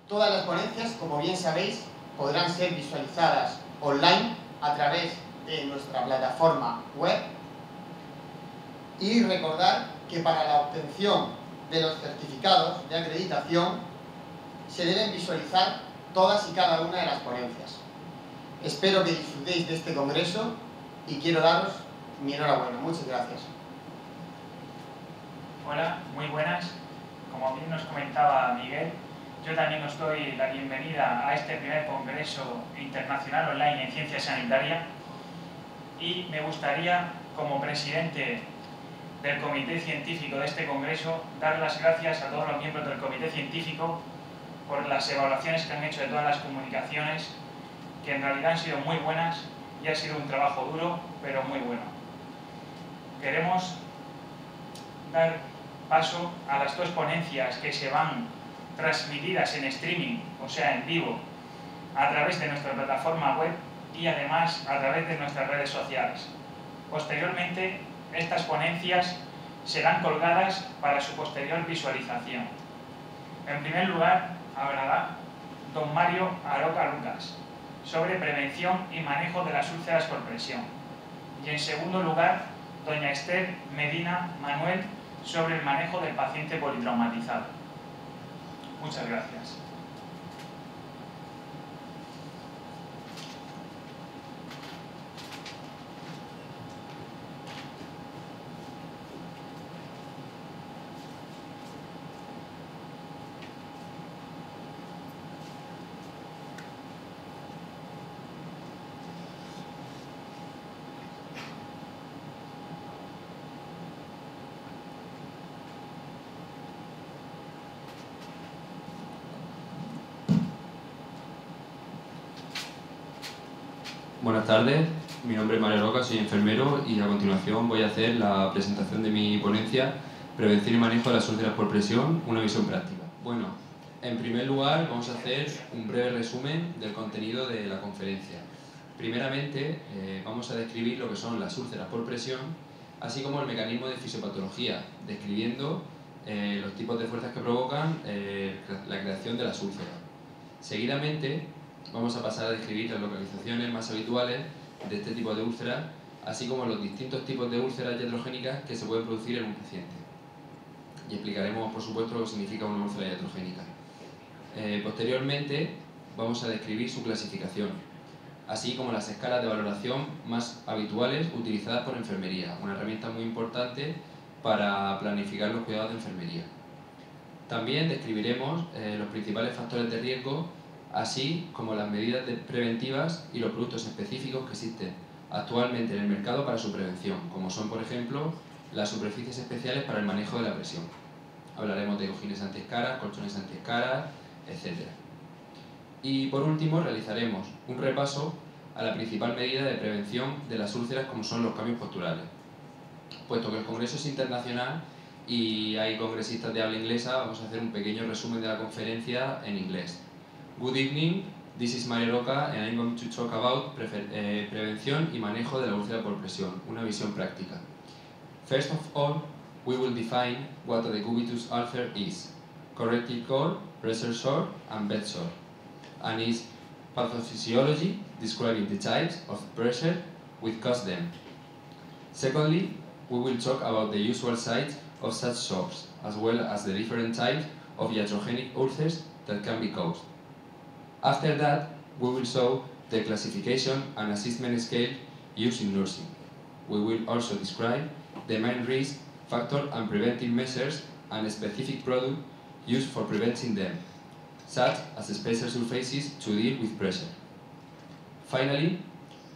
Todas las ponencias, como bien sabéis, podrán ser visualizadas online a través de nuestra plataforma web. Y recordar que para la obtención de los certificados de acreditación se deben visualizar todas y cada una de las ponencias. Espero que disfrutéis de este congreso y quiero daros mi enhorabuena. Muchas gracias. Hola, muy buenas. Como bien nos comentaba Miguel, yo también os doy la bienvenida a este primer Congreso Internacional Online en Ciencia Sanitaria y me gustaría, como presidente del Comité Científico de este Congreso, dar las gracias a todos los miembros del Comité Científico por las evaluaciones que han hecho de todas las comunicaciones, que en realidad han sido muy buenas y ha sido un trabajo duro, pero muy bueno. Queremos dar paso a las dos ponencias que se van transmitidas en streaming, o sea, en vivo, a través de nuestra plataforma web y además a través de nuestras redes sociales. Posteriormente, estas ponencias serán colgadas para su posterior visualización. En primer lugar, hablará don Mario Aroca Lucas sobre prevención y manejo de las úlceras por presión. Y en segundo lugar, doña Esther Medina Manuel sobre el manejo del paciente politraumatizado. Muchas gracias. Buenas tardes, mi nombre es Mario Roca, soy enfermero y a continuación voy a hacer la presentación de mi ponencia Prevención y manejo de las úlceras por presión, una visión práctica. Bueno, en primer lugar vamos a hacer un breve resumen del contenido de la conferencia. Primeramente vamos a describir lo que son las úlceras por presión, así como el mecanismo de fisiopatología, describiendo los tipos de fuerzas que provocan la creación de las úlceras. Seguidamente vamos a pasar a describir las localizaciones más habituales de este tipo de úlceras, así como los distintos tipos de úlceras iatrogénicas que se pueden producir en un paciente. Y explicaremos, por supuesto, lo que significa una úlcera iatrogénica. Posteriormente, vamos a describir su clasificación, así como las escalas de valoración más habituales utilizadas por enfermería, una herramienta muy importante para planificar los cuidados de enfermería. También describiremos los principales factores de riesgo, así como las medidas preventivas y los productos específicos que existen actualmente en el mercado para su prevención, como son, por ejemplo, las superficies especiales para el manejo de la presión. Hablaremos de cojines antiescaras, colchones antiescaras, etc. Y por último, realizaremos un repaso a la principal medida de prevención de las úlceras, como son los cambios posturales. Puesto que el congreso es internacional y hay congresistas de habla inglesa, vamos a hacer un pequeño resumen de la conferencia en inglés. Good evening, this is Mario Roca and I'm going to talk about prevención y manejo de la úlcera por presión, una visión práctica. First of all, we will define what a decubitus ulcer is, corrective core, pressure sore and bed sore, and its pathophysiology, describing the types of pressure which cause them. Secondly, we will talk about the usual sites of such sores, as well as the different types of iatrogenic ulcers that can be caused. After that, we will show the classification and assessment scale used in nursing. We will also describe the main risk factor and preventive measures and a specific product used for preventing them, such as spacer surfaces to deal with pressure. Finally,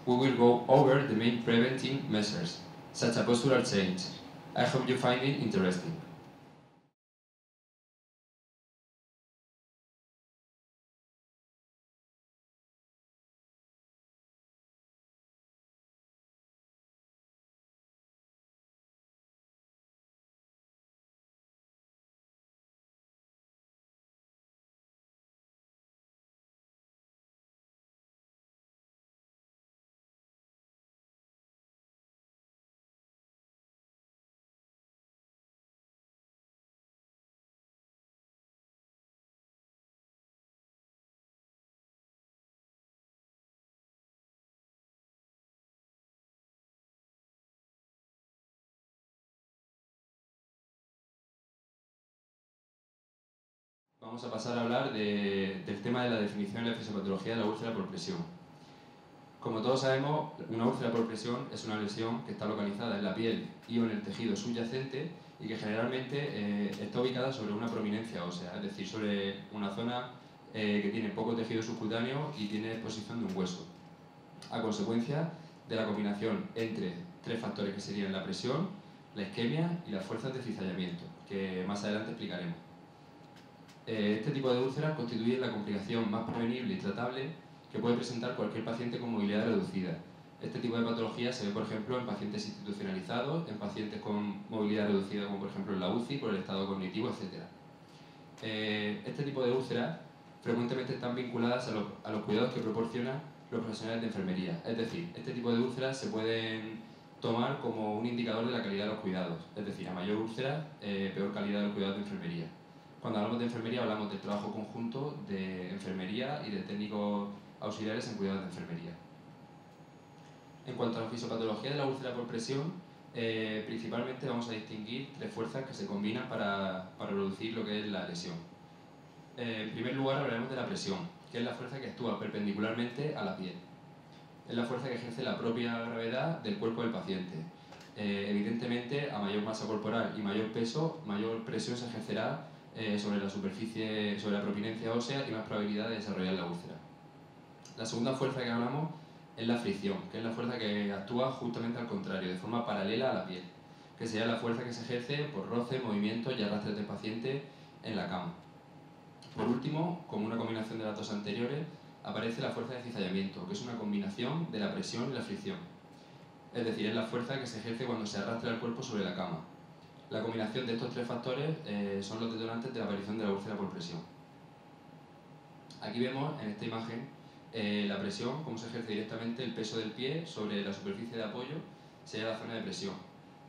we will go over the main preventing measures, such as postural change. I hope you find it interesting. vamos a pasar a hablar del tema de la definición y la fisiopatología de la úlcera por presión. Como todos sabemos, una úlcera por presión es una lesión que está localizada en la piel y o en el tejido subyacente y que generalmente está ubicada sobre una prominencia ósea, es decir, sobre una zona que tiene poco tejido subcutáneo y tiene exposición de un hueso, a consecuencia de la combinación entre tres factores que serían la presión, la isquemia y las fuerzas de cizallamiento, que más adelante explicaremos. Este tipo de úlceras constituyen la complicación más prevenible y tratable que puede presentar cualquier paciente con movilidad reducida. Este tipo de patología se ve, por ejemplo, en pacientes institucionalizados, en pacientes con movilidad reducida, como por ejemplo en la UCI, por el estado cognitivo, etc. Este tipo de úlceras frecuentemente están vinculadas a los cuidados que proporcionan los profesionales de enfermería. Es decir, este tipo de úlceras se pueden tomar como un indicador de la calidad de los cuidados. Es decir, a mayor úlcera, peor calidad de los cuidados de enfermería. Cuando hablamos de enfermería hablamos del trabajo conjunto de enfermería y de técnicos auxiliares en cuidados de enfermería. En cuanto a la fisiopatología de la úlcera por presión, principalmente vamos a distinguir tres fuerzas que se combinan para reducir lo que es la lesión. En primer lugar hablaremos de la presión, que es la fuerza que actúa perpendicularmente a la piel. Es la fuerza que ejerce la propia gravedad del cuerpo del paciente. Evidentemente, a mayor masa corporal y mayor peso, mayor presión se ejercerá sobre la superficie, sobre la prominencia ósea y más probabilidad de desarrollar la úlcera. La segunda fuerza que hablamos es la fricción, que es la fuerza que actúa justamente al contrario, de forma paralela a la piel, que sería la fuerza que se ejerce por roce, movimientos y arrastres del paciente en la cama. Por último, como una combinación de las dos anteriores, aparece la fuerza de cizallamiento, que es una combinación de la presión y la fricción. Es decir, es la fuerza que se ejerce cuando se arrastra el cuerpo sobre la cama. La combinación de estos tres factores son los detonantes de la aparición de la úlcera por presión. Aquí vemos en esta imagen la presión, cómo se ejerce directamente el peso del pie sobre la superficie de apoyo, sería la zona de presión.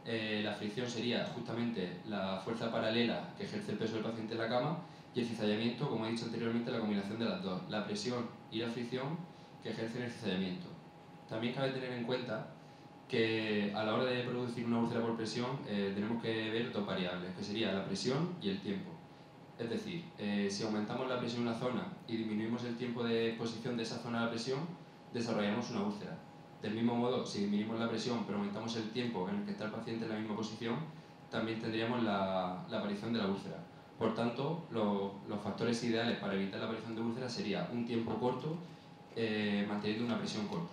La fricción sería justamente la fuerza paralela que ejerce el peso del paciente en la cama, y el cizallamiento, como he dicho anteriormente, la combinación de las dos, la presión y la fricción que ejercen el cizallamiento. También cabe tener en cuenta que a la hora de producir una úlcera por presión tenemos que ver dos variables, que sería la presión y el tiempo. Es decir, si aumentamos la presión en una zona y disminuimos el tiempo de exposición de esa zona a la presión, desarrollamos una úlcera. Del mismo modo, si disminuimos la presión pero aumentamos el tiempo en el que está el paciente en la misma posición, también tendríamos la aparición de la úlcera. Por tanto, los factores ideales para evitar la aparición de úlcera sería un tiempo corto, manteniendo una presión corta.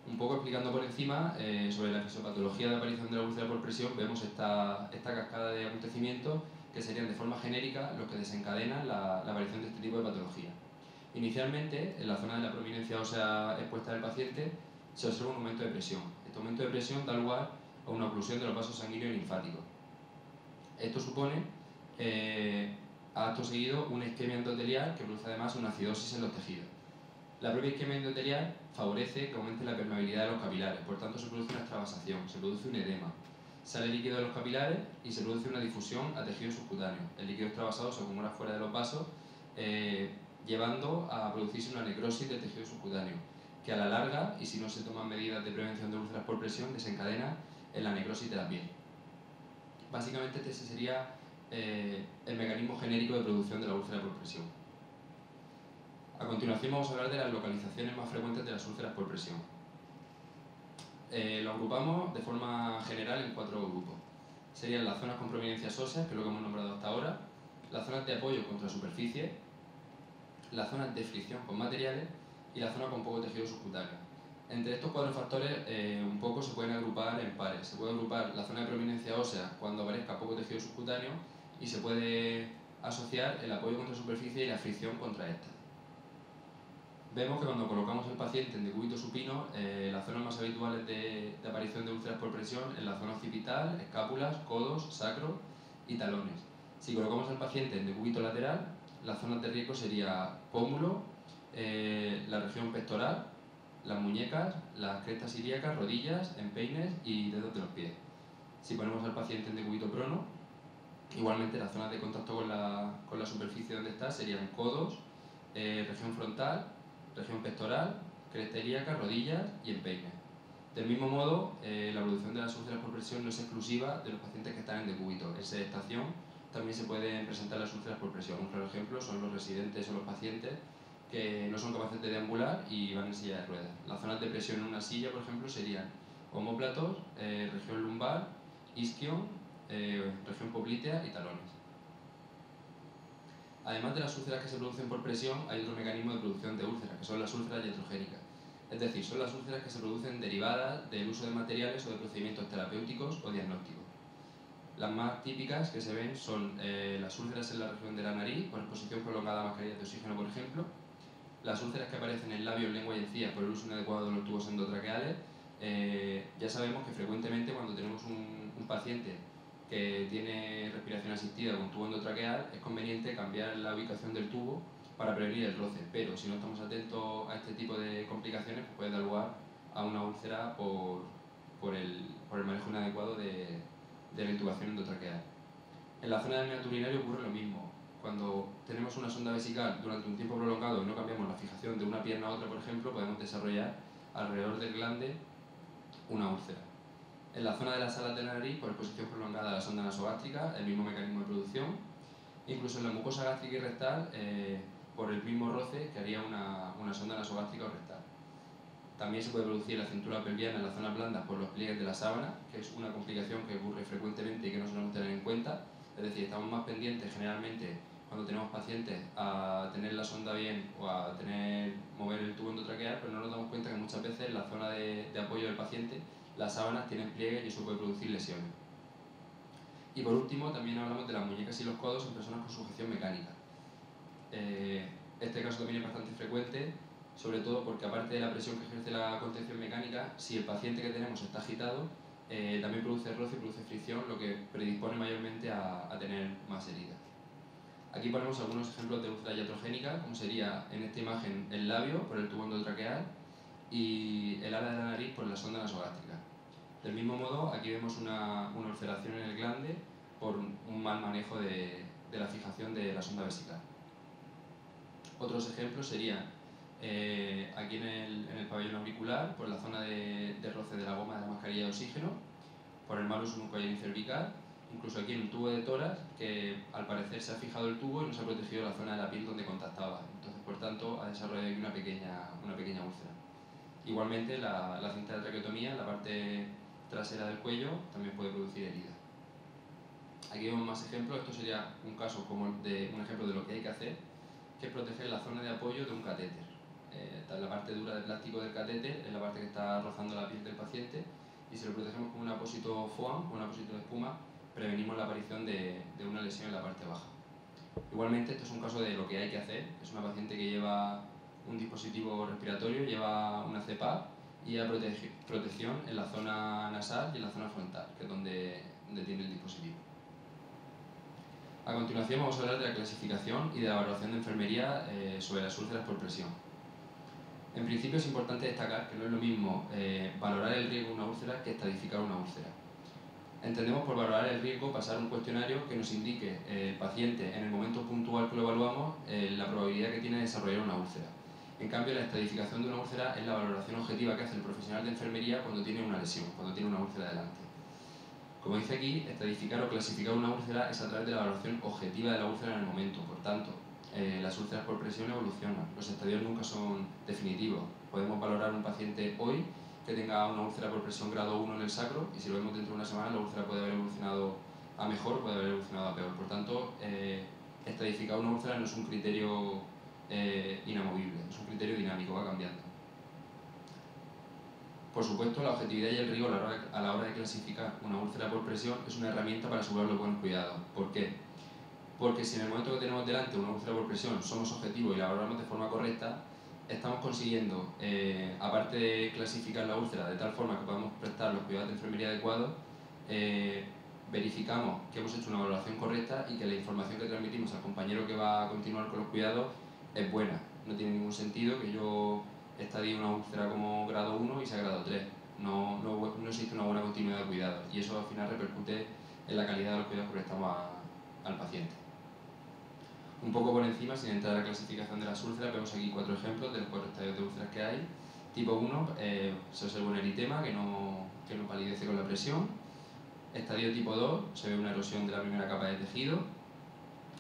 Un poco explicando por encima sobre la fisiopatología de la aparición de la úlcera por presión, vemos esta cascada de acontecimientos que serían de forma genérica los que desencadenan la aparición de este tipo de patología. Inicialmente, en la zona de la prominencia ósea expuesta del paciente, se observa un aumento de presión. Este aumento de presión da lugar a una oclusión de los vasos sanguíneos y linfáticos. Esto supone, acto seguido, una isquemia endotelial que produce además una acidosis en los tejidos. La propia isquemia endotelial favorece que aumente la permeabilidad de los capilares, por tanto se produce una extravasación, se produce un edema. Sale líquido de los capilares y se produce una difusión a tejido subcutáneo. El líquido extravasado se acumula fuera de los vasos, llevando a producirse una necrosis del tejido subcutáneo, que a la larga, y si no se toman medidas de prevención de úlceras por presión, desencadena en la necrosis de la piel. Básicamente este sería el mecanismo genérico de producción de la úlcera por presión. A continuación vamos a hablar de las localizaciones más frecuentes de las úlceras por presión. Lo agrupamos de forma general en cuatro grupos. Serían las zonas con prominencias óseas, que es lo que hemos nombrado hasta ahora, las zonas de apoyo contra superficie, las zonas de fricción con materiales y la zona con poco tejido subcutáneo. Entre estos cuatro factores un poco se pueden agrupar en pares. Se puede agrupar la zona de prominencia ósea cuando aparezca poco tejido subcutáneo y se puede asociar el apoyo contra superficie y la fricción contra esta. Vemos que cuando colocamos al paciente en decúbito supino, las zonas más habituales de aparición de úlceras por presión es la zona occipital, escápulas, codos, sacro y talones. Si colocamos al paciente en decúbito lateral, las zonas de riesgo sería pómulo, la región pectoral, las muñecas, las crestas ilíacas, rodillas, empeines y dedos de los pies. Si ponemos al paciente en decúbito prono, igualmente las zonas de contacto con la superficie donde está serían codos, región frontal, región pectoral, cresta ilíaca, rodillas y empeines. Del mismo modo, la producción de las úlceras por presión no es exclusiva de los pacientes que están en decúbito, es sedestación también se pueden presentar las úlceras por presión. Un claro ejemplo son los residentes o los pacientes que no son capaces de deambular y van en silla de ruedas. Las zonas de presión en una silla, por ejemplo, serían omóplatos, región lumbar, isquion, región poplitea y talones. Además de las úlceras que se producen por presión, hay otro mecanismo de producción de úlceras, que son las úlceras iatrogénicas. Es decir, son las úlceras que se producen derivadas del uso de materiales o de procedimientos terapéuticos o diagnósticos. Las más típicas que se ven son las úlceras en la región de la nariz, por exposición prolongada a mascarillas de oxígeno, por ejemplo, las úlceras que aparecen en labios, lengua y encías por el uso inadecuado de los tubos endotraqueales. Ya sabemos que frecuentemente cuando tenemos un paciente que tiene respiración asistida con tubo endotraqueal, es conveniente cambiar la ubicación del tubo para prevenir el roce, pero si no estamos atentos a este tipo de complicaciones, pues puede dar lugar a una úlcera por el manejo inadecuado de la intubación endotraqueal. En la zona del meato urinario ocurre lo mismo. Cuando tenemos una sonda vesical durante un tiempo prolongado y no cambiamos la fijación de una pierna a otra, por ejemplo, podemos desarrollar alrededor del glande una úlcera. En la zona de las alas de la nariz, por exposición prolongada a la sonda nasogástrica, el mismo mecanismo de producción. Incluso en la mucosa gástrica y rectal, por el mismo roce que haría una sonda nasogástrica o rectal. También se puede producir la cintura pelviana en las zonas blandas por los pliegues de la sábana, que es una complicación que ocurre frecuentemente y que no solemos tener en cuenta. Es decir, estamos más pendientes generalmente cuando tenemos pacientes a tener la sonda bien o a mover el tubo endotraqueal, pero no nos damos cuenta que muchas veces en la zona de apoyo del paciente las sábanas tienen pliegues y eso puede producir lesiones. Y por último, también hablamos de las muñecas y los codos en personas con sujeción mecánica. Este caso también es bastante frecuente, sobre todo porque aparte de la presión que ejerce la contención mecánica, si el paciente que tenemos está agitado, también produce roce y produce fricción, lo que predispone mayormente a tener más heridas. Aquí ponemos algunos ejemplos de úlcera iatrogénica, como sería en esta imagen el labio por el tubo endotraqueal y el ala de la nariz por la sonda nasogástrica. Del mismo modo, aquí vemos una ulceración en el glande por un mal manejo de la fijación de la sonda vesical. Otros ejemplos serían aquí en el pabellón auricular, por la zona de roce de la goma de la mascarilla de oxígeno, por el mal uso nucoides cervical, incluso aquí en un tubo de tórax que al parecer se ha fijado el tubo y no se ha protegido la zona de la piel donde contactaba. Entonces, por tanto, ha desarrollado aquí una pequeña úlcera. Ejemplo, la cinta de traqueotomía en la parte trasera del cuello también puede producir heridas. Aquí vemos más ejemplos. Esto sería un ejemplo de lo que hay que hacer, que es proteger la zona de apoyo de un catéter. La parte dura de plástico del catéter es la parte que está rozando la piel del paciente, y si lo protegemos con un apósito foam, con un apósito de espuma, prevenimos la aparición de una lesión en la parte baja. Igualmente, esto es un caso de lo que hay que hacer. Es una paciente que lleva un dispositivo respiratorio, lleva una CPAP y lleva protección en la zona nasal y en la zona frontal, que es donde tiene el dispositivo. A continuación vamos a hablar de la clasificación y de la valoración de enfermería sobre las úlceras por presión. En principio es importante destacar que no es lo mismo valorar el riesgo de una úlcera que estadificar una úlcera. Entendemos por valorar el riesgo pasar un cuestionario que nos indique el paciente en el momento puntual que lo evaluamos la probabilidad que tiene de desarrollar una úlcera. En cambio, la estadificación de una úlcera es la valoración objetiva que hace el profesional de enfermería cuando tiene una lesión, cuando tiene una úlcera delante. Como dice aquí, estadificar o clasificar una úlcera es a través de la valoración objetiva de la úlcera en el momento. Por tanto, las úlceras por presión evolucionan, los estadios nunca son definitivos. Podemos valorar un paciente hoy que tenga una úlcera por presión grado 1 en el sacro, y si lo vemos dentro de una semana, la úlcera puede haber evolucionado a mejor o puede haber evolucionado a peor. Por tanto, estadificar una úlcera no es un criterio inamovible, es un criterio dinámico, va cambiando. Por supuesto, la objetividad y el rigor a la hora de clasificar una úlcera por presión es una herramienta para asegurar los buenos cuidados. ¿Por qué? Porque si en el momento que tenemos delante una úlcera por presión somos objetivos y la valoramos de forma correcta, estamos consiguiendo, aparte de clasificar la úlcera de tal forma que podamos prestar los cuidados de enfermería adecuados, verificamos que hemos hecho una valoración correcta y que la información que transmitimos al compañero que va a continuar con los cuidados es buena. No tiene ningún sentido que yo estadie una úlcera como grado 1 y sea grado 3. No existe una buena continuidad de cuidados, y eso al final repercute en la calidad de los cuidados que prestamos al paciente. Un poco por encima, sin entrar a la clasificación de las úlceras, vemos aquí 4 ejemplos de los 4 estadios de úlceras que hay. Tipo 1, se observa un eritema que no palidece con la presión. Estadio tipo 2, se ve una erosión de la primera capa de tejido.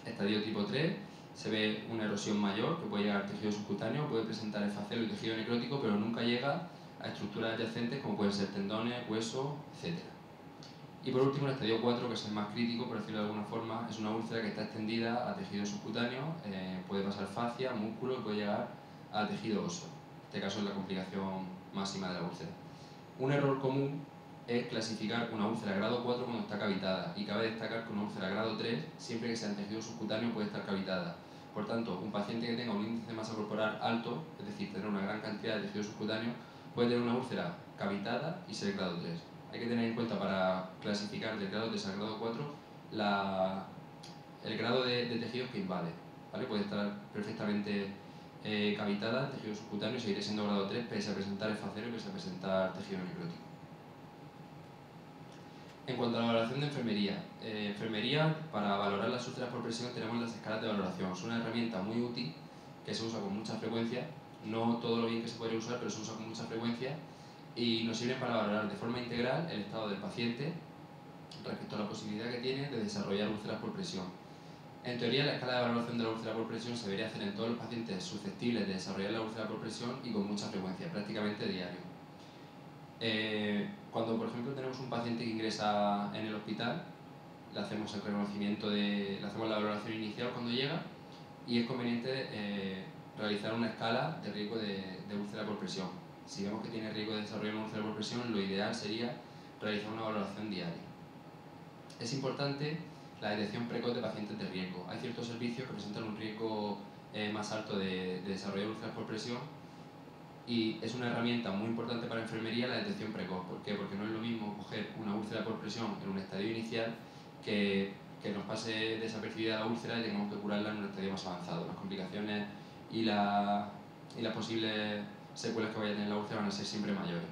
Estadio tipo 3, se ve una erosión mayor que puede llegar al tejido subcutáneo, puede presentar esfacelo y tejido necrótico, pero nunca llega a estructuras adyacentes como pueden ser tendones, huesos, etc. Y por último, el estadio 4, que es el más crítico, por decirlo de alguna forma, es una úlcera que está extendida a tejido subcutáneo, puede pasar fascia, músculo y puede llegar al tejido óseo. En este caso es la complicación máxima de la úlcera. Un error común es clasificar una úlcera grado 4 cuando está cavitada, y cabe destacar que una úlcera grado 3, siempre que sea en tejido subcutáneo, puede estar cavitada. Por tanto, un paciente que tenga un índice de masa corporal alto, es decir, tener una gran cantidad de tejido subcutáneo, puede tener una úlcera cavitada y ser grado 3. Hay que tener en cuenta para clasificar del grado 3 al grado 4 el grado de tejidos que invade, ¿vale? Puede estar perfectamente cavitada, tejido subcutáneo, y seguir siendo grado 3 pese a presentar esfacelo y pese a presentar tejido necrótico. En cuanto a la valoración de enfermería, para valorar las úlceras por presión tenemos las escalas de valoración. Es una herramienta muy útil que se usa con mucha frecuencia, no todo lo bien que se podría usar, pero se usa con mucha frecuencia, y nos sirve para valorar de forma integral el estado del paciente respecto a la posibilidad que tiene de desarrollar úlceras por presión. En teoría, la escala de valoración de la úlcera por presión se debería hacer en todos los pacientes susceptibles de desarrollar la úlcera por presión y con mucha frecuencia, prácticamente diario. Cuando, por ejemplo, tenemos un paciente que ingresa en el hospital, le hacemos el reconocimiento le hacemos la valoración inicial cuando llega, y es conveniente realizar una escala de riesgo de úlcera por presión. Si vemos que tiene riesgo de desarrollar una úlcera por presión, lo ideal sería realizar una valoración diaria. Es importante la detección precoz de pacientes de riesgo. Hay ciertos servicios que presentan un riesgo más alto de desarrollar úlceras por presión, y es una herramienta muy importante para enfermería la detección precoz. ¿Por qué? Porque no es lo mismo coger una úlcera por presión en un estadio inicial que nos pase desapercibida la úlcera y tengamos que curarla en un estadio más avanzado. Las complicaciones y las posibles secuelas que vaya a tener la úlcera van a ser siempre mayores.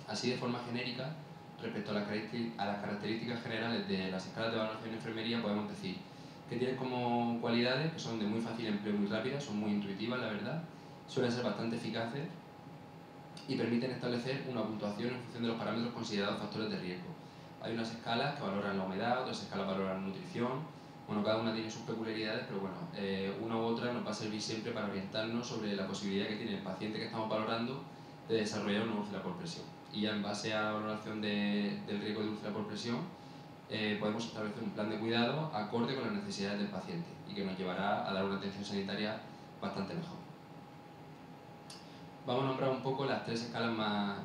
Así, de forma genérica, respecto a las características generales de las escalas de valoración en enfermería, podemos decir que tienen como cualidades que son de muy fácil empleo y muy rápidas, son muy intuitivas, la verdad, suelen ser bastante eficaces y permiten establecer una puntuación en función de los parámetros considerados factores de riesgo. Hay unas escalas que valoran la humedad, otras escalas valoran nutrición. Bueno, cada una tiene sus peculiaridades, pero bueno, una u otra nos va a servir siempre para orientarnos sobre la posibilidad que tiene el paciente que estamos valorando de desarrollar una úlcera por presión. Y ya en base a la valoración del riesgo de úlcera por presión, podemos establecer un plan de cuidado acorde con las necesidades del paciente y que nos llevará a dar una atención sanitaria bastante mejor. Vamos a nombrar un poco las tres escalas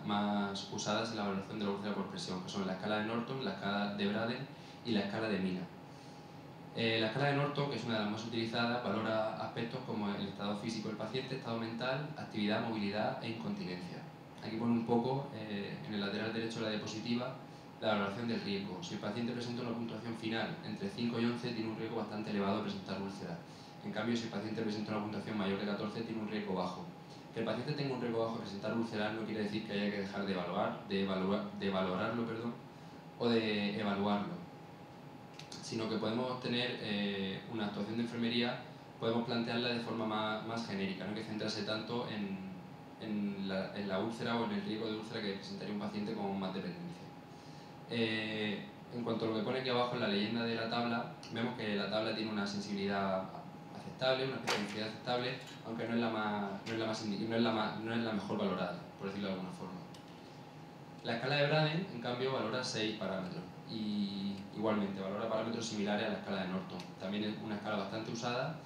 más usadas en la valoración de la úlcera por presión, que son la escala de Norton, la escala de Braden y la escala de Mina. La escala de Norton, que es una de las más utilizadas, valora aspectos como el estado físico del paciente, estado mental, actividad, movilidad e incontinencia. Aquí pone un poco, en el lateral derecho de la diapositiva, la valoración del riesgo. Si el paciente presenta una puntuación final entre 5 y 11, tiene un riesgo bastante elevado de presentar úlcera. En cambio, si el paciente presenta una puntuación mayor de 14, tiene un riesgo bajo. Que el paciente tenga un riesgo bajo de presentar úlcera no quiere decir que haya que dejar de valorarlo, o de evaluarlo, sino que podemos tener una actuación de enfermería, podemos plantearla de forma más genérica, no hay que centrarse tanto en la úlcera o en el riesgo de úlcera que presentaría un paciente con más dependencia. En cuanto a lo que pone aquí abajo en la leyenda de la tabla, vemos que la tabla tiene una sensibilidad aceptable, una especificidad aceptable, aunque no es la mejor valorada, por decirlo de alguna forma. La escala de Braden, en cambio, valora 6 parámetros y igualmente valora parámetros similares a la escala de Norton. También es una escala bastante usada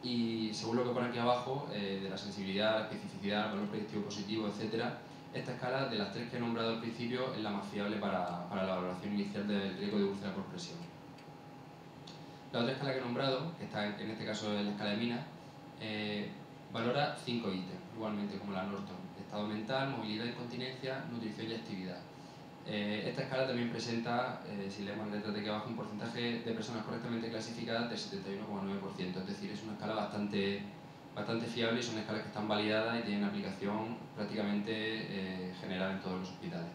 y, según lo que pone aquí abajo, de la sensibilidad, la especificidad, el valor predictivo positivo, etc., esta escala, de las tres que he nombrado al principio, es la más fiable para la valoración inicial del riesgo de úlcera por presión. La otra escala que he nombrado, que está en este caso en la escala de Mina, valora 5 ítems, igualmente como la Norton: estado mental, movilidad, incontinencia, nutrición y actividad. Esta escala también presenta, si leemos las letras de aquí abajo, un porcentaje de personas correctamente clasificadas del 71,9%, es decir, es una escala bastante fiable y son escalas que están validadas y tienen aplicación prácticamente general en todos los hospitales.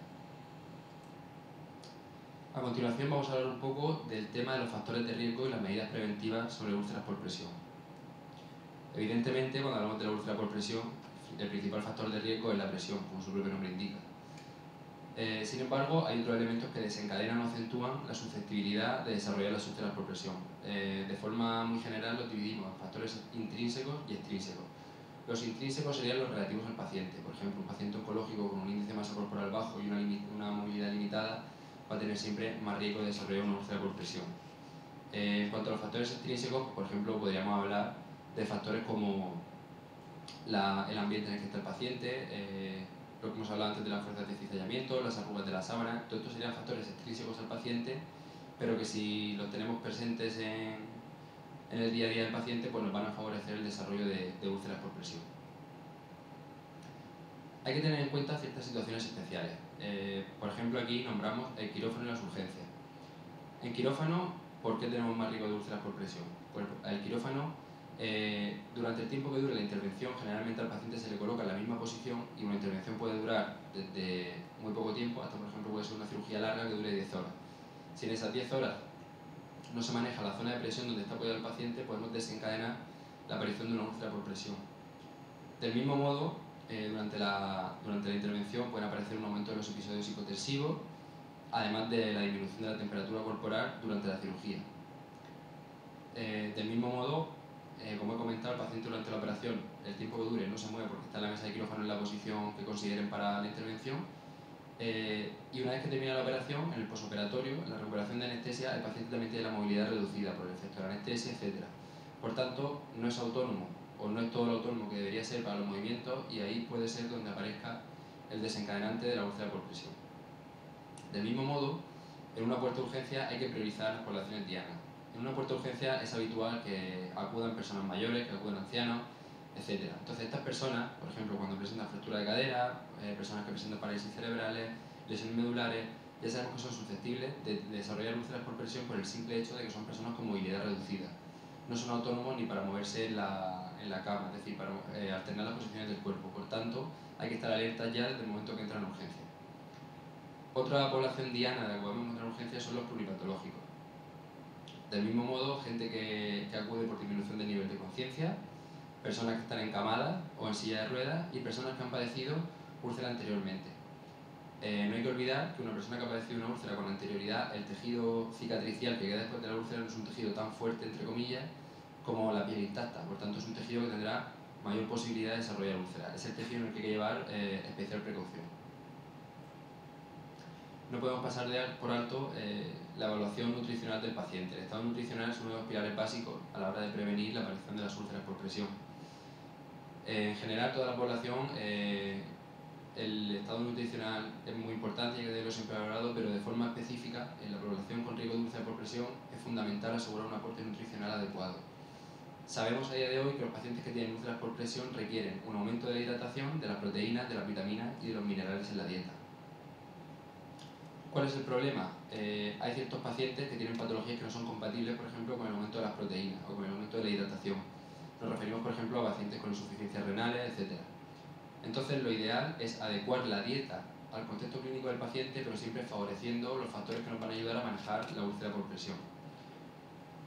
A continuación vamos a hablar un poco del tema de los factores de riesgo y las medidas preventivas sobre úlceras por presión. Evidentemente, cuando hablamos de la úlcera por presión, el principal factor de riesgo es la presión, como su propio nombre indica. Sin embargo, hay otros elementos que desencadenan o acentúan la susceptibilidad de desarrollar las úlceras por presión. De forma muy general los dividimos en factores intrínsecos y extrínsecos. Los intrínsecos serían los relativos al paciente. Por ejemplo, un paciente oncológico con un índice de masa corporal bajo y una movilidad limitada va a tener siempre más riesgo de desarrollar una úlcera por presión. En cuanto a los factores extrínsecos, por ejemplo, podríamos hablar de factores como el ambiente en el que está el paciente, lo que hemos hablado antes de las fuerzas de cizallamiento, las arrugas de la sábana. Todo esto serían factores extrínsecos al paciente, pero que si los tenemos presentes en el día a día del paciente, pues nos van a favorecer el desarrollo de úlceras por presión. Hay que tener en cuenta ciertas situaciones especiales. Por ejemplo, aquí nombramos el quirófano y las urgencias. En quirófano, ¿por qué tenemos más riesgo de úlceras por presión? Pues el quirófano, durante el tiempo que dure la intervención, generalmente al paciente se le coloca en la misma posición y una intervención puede durar desde muy poco tiempo hasta, por ejemplo, puede ser una cirugía larga que dure 10 horas. Si en esas 10 horas no se maneja la zona de presión donde está apoyado el paciente, podemos desencadenar la aparición de una úlcera por presión. Del mismo modo, durante la intervención pueden aparecer un aumento de los episodios hipotensivos, además de la disminución de la temperatura corporal durante la cirugía. Del mismo modo, como he comentado, el paciente durante la operación, el tiempo que dure no se mueve porque está en la mesa de quirófano en la posición que consideren para la intervención, y una vez que termina la operación, en el posoperatorio, en la recuperación de anestesia, el paciente también tiene la movilidad reducida por el efecto de la anestesia, etc. Por tanto, no es autónomo, o no es todo lo autónomo que debería ser para los movimientos, y ahí puede ser donde aparezca el desencadenante de la úlcera por presión. Del mismo modo, en una puerta de urgencia hay que priorizar las poblaciones dianas. En una puerta de urgencia es habitual que acudan personas mayores, que acudan ancianos, etc. Entonces, estas personas, por ejemplo, cuando presentan fractura de cadera, personas que presentan parálisis cerebrales, lesiones medulares, ya sabemos que son susceptibles de desarrollar úlceras por presión por el simple hecho de que son personas con movilidad reducida. No son autónomos ni para moverse en la cama, es decir, para alternar las posiciones del cuerpo. Por tanto, hay que estar alerta ya desde el momento que entran en urgencia. Otra población diana de la que podemos encontrar en urgencia son los pluripatológicos. Del mismo modo, gente que acude por disminución del nivel de conciencia, personas que están encamadas o en silla de ruedas y personas que han padecido úlcera anteriormente. No hay que olvidar que una persona que ha padecido una úlcera con anterioridad, el tejido cicatricial que queda después de la úlcera no es un tejido tan fuerte, entre comillas, como la piel intacta. Por tanto, es un tejido que tendrá mayor posibilidad de desarrollar úlcera. Es el tejido en el que hay que llevar especial precaución. No podemos pasar por alto la evaluación nutricional del paciente. El estado nutricional es uno de los pilares básicos a la hora de prevenir la aparición de las úlceras por presión. En general, toda la población, el estado nutricional es muy importante y hay que tenerlo siempre valorado, pero de forma específica, en la población con riesgo de úlcera por presión es fundamental asegurar un aporte nutricional adecuado. Sabemos a día de hoy que los pacientes que tienen úlceras por presión requieren un aumento de la hidratación, de las proteínas, de las vitaminas y de los minerales en la dieta. ¿Cuál es el problema? Hay ciertos pacientes que tienen patologías que no son compatibles, por ejemplo, con el aumento de las proteínas o con el aumento de la hidratación. Nos referimos, por ejemplo, a pacientes con insuficiencias renales, etc. Entonces, lo ideal es adecuar la dieta al contexto clínico del paciente, pero siempre favoreciendo los factores que nos van a ayudar a manejar la úlcera por presión.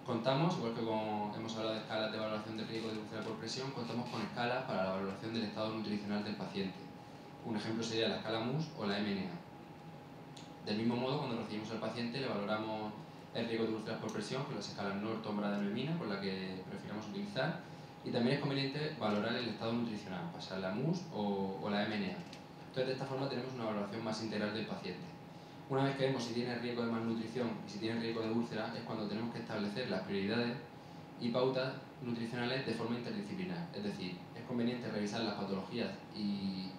Contamos, igual que hemos hablado de escalas de valoración de riesgo de úlcera por presión, contamos con escalas para la valoración del estado nutricional del paciente. Un ejemplo sería la escala MUS o la MNA. Del mismo modo, cuando recibimos al paciente, le valoramos el riesgo de úlceras por presión con las escalas Norton, Brada y Melvina, con la que prefiramos utilizar, y también es conveniente valorar el estado nutricional, pasar la MUS o la MNA. Entonces, de esta forma tenemos una valoración más integral del paciente. Una vez que vemos si tiene riesgo de malnutrición y si tiene riesgo de úlcera, es cuando tenemos que establecer las prioridades y pautas nutricionales de forma interdisciplinar. Es decir, es conveniente revisar las patologías y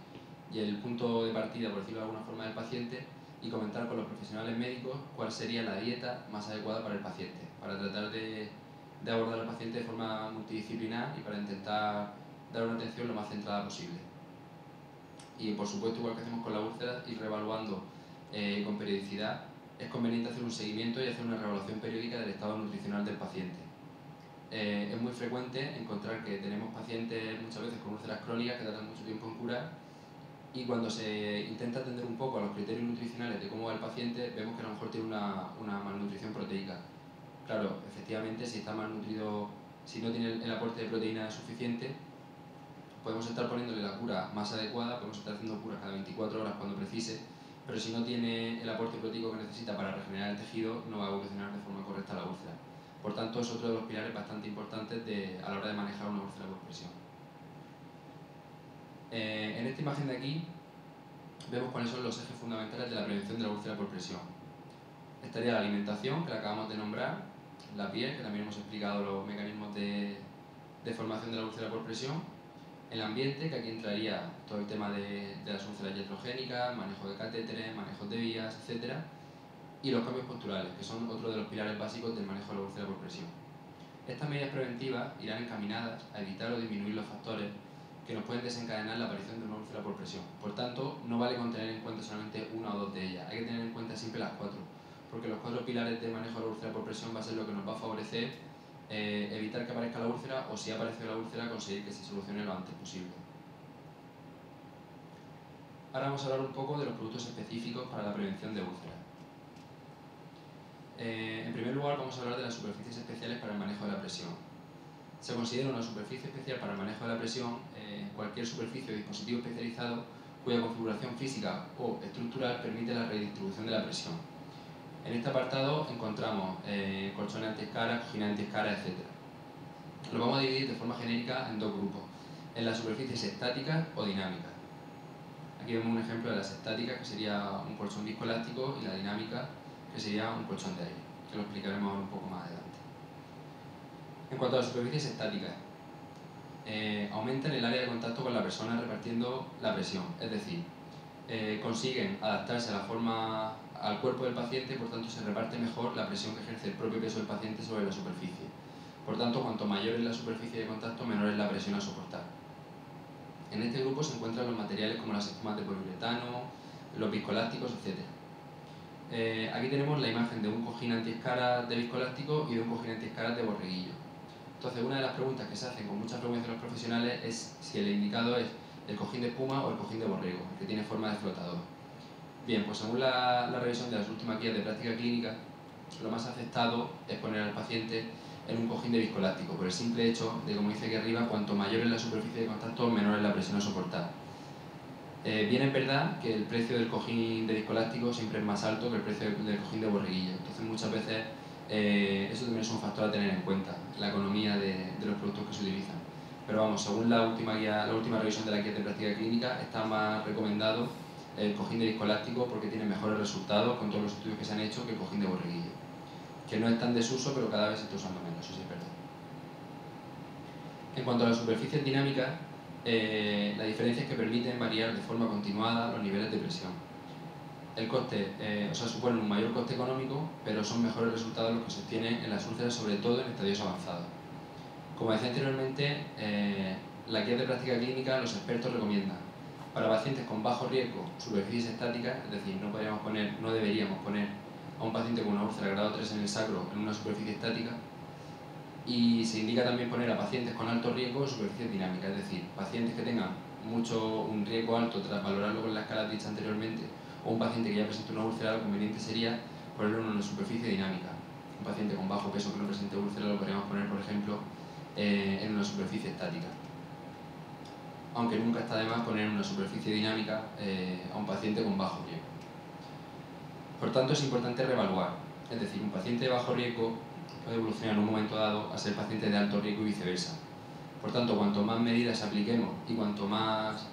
el punto de partida, por decirlo de alguna forma, del paciente y comentar con los profesionales médicos cuál sería la dieta más adecuada para el paciente, para tratar de abordar al paciente de forma multidisciplinar y para intentar dar una atención lo más centrada posible. Y por supuesto, igual que hacemos con la úlcera, ir reevaluando con periodicidad, es conveniente hacer un seguimiento y hacer una reevaluación periódica del estado nutricional del paciente. Es muy frecuente encontrar que tenemos pacientes muchas veces con úlceras crónicas que tardan mucho tiempo en curar, y cuando se intenta atender un poco a los criterios nutricionales de cómo va el paciente, vemos que a lo mejor tiene una malnutrición proteica. Claro, efectivamente, si está malnutrido, si no tiene el aporte de proteína suficiente, podemos estar poniéndole la cura más adecuada, podemos estar haciendo curas cada 24 horas cuando precise, pero si no tiene el aporte proteico que necesita para regenerar el tejido, no va a evolucionar de forma correcta la úlcera. Por tanto, es otro de los pilares bastante importantes a la hora de manejar una úlcera por presión. En esta imagen de aquí vemos cuáles son los ejes fundamentales de la prevención de la úlcera por presión. Estaría la alimentación, que la acabamos de nombrar, la piel, que también hemos explicado los mecanismos de formación de la úlcera por presión, el ambiente, que aquí entraría todo el tema de las úlceras iatrogénicas, manejo de catéteres, manejo de vías, etc. Y los cambios posturales, que son otro de los pilares básicos del manejo de la úlcera por presión. Estas medidas preventivas irán encaminadas a evitar o disminuir los factores que nos pueden desencadenar la aparición de una úlcera por presión. Por tanto, no vale con tener en cuenta solamente una o dos de ellas, hay que tener en cuenta siempre las cuatro, porque los cuatro pilares de manejo de la úlcera por presión va a ser lo que nos va a favorecer evitar que aparezca la úlcera, o si ha aparecido la úlcera, conseguir que se solucione lo antes posible. Ahora vamos a hablar un poco de los productos específicos para la prevención de úlceras. En primer lugar, vamos a hablar de las superficies especiales para el manejo de la presión. Se considera una superficie especial para el manejo de la presión cualquier superficie o dispositivo especializado cuya configuración física o estructural permite la redistribución de la presión. En este apartado encontramos colchones antiescaras, cojines antiescaras, etc. Lo vamos a dividir de forma genérica en dos grupos, en las superficies estáticas o dinámicas. Aquí vemos un ejemplo de las estáticas, que sería un colchón viscoelástico, y la dinámica, que sería un colchón de aire, que lo explicaremos ahora un poco más adelante. En cuanto a las superficies estáticas, aumentan el área de contacto con la persona repartiendo la presión, es decir, consiguen adaptarse al cuerpo del paciente, por tanto se reparte mejor la presión que ejerce el propio peso del paciente sobre la superficie. Por tanto, cuanto mayor es la superficie de contacto, menor es la presión a soportar. En este grupo se encuentran los materiales como las espumas de poliuretano, los viscoelásticos, etc. Aquí tenemos la imagen de un cojín antiescaras de viscoelástico y de un cojín antiescaras de borreguillo. Entonces, una de las preguntas que se hacen con mucha frecuencia los profesionales es si el indicado es el cojín de espuma o el cojín de borrego, que tiene forma de flotador. Bien, pues según la revisión de las últimas guías de práctica clínica, lo más aceptado es poner al paciente en un cojín de viscoelástico, por el simple hecho de, como dice aquí arriba, cuanto mayor es la superficie de contacto, menor es la presión a soportar. Bien es verdad que el precio del cojín de viscoelástico siempre es más alto que el precio del cojín de borreguillo, entonces muchas veces eso también es un factor a tener en cuenta, la economía de los productos que se utilizan. Pero vamos, según la última revisión de la guía de práctica clínica, está más recomendado el cojín de viscoelástico porque tiene mejores resultados con todos los estudios que se han hecho que el cojín de borreguillo, que no es tan desuso, pero cada vez se está usando menos, eso sí es verdad. En cuanto a las superficies dinámicas, la diferencia es que permiten variar de forma continuada los niveles de presión. El coste, suponen un mayor coste económico, pero son mejores resultados los que se obtienen en las úlceras, sobre todo en estadios avanzados. Como decía anteriormente, la guía de práctica clínica, los expertos recomiendan para pacientes con bajo riesgo superficies estáticas, es decir, no deberíamos poner a un paciente con una úlcera grado 3 en el sacro en una superficie estática, y se indica también poner a pacientes con alto riesgo superficies dinámicas, es decir, pacientes que tengan un riesgo alto tras valorarlo con las escalas dichas anteriormente, o un paciente que ya presente una úlcera, lo conveniente sería ponerlo en una superficie dinámica. Un paciente con bajo peso que no presente úlcera lo podríamos poner, por ejemplo, en una superficie estática. Aunque nunca está de más poner en una superficie dinámica a un paciente con bajo riesgo. Por tanto, es importante reevaluar, es decir, un paciente de bajo riesgo puede evolucionar en un momento dado a ser paciente de alto riesgo y viceversa. Por tanto, cuanto más medidas apliquemos y cuanto más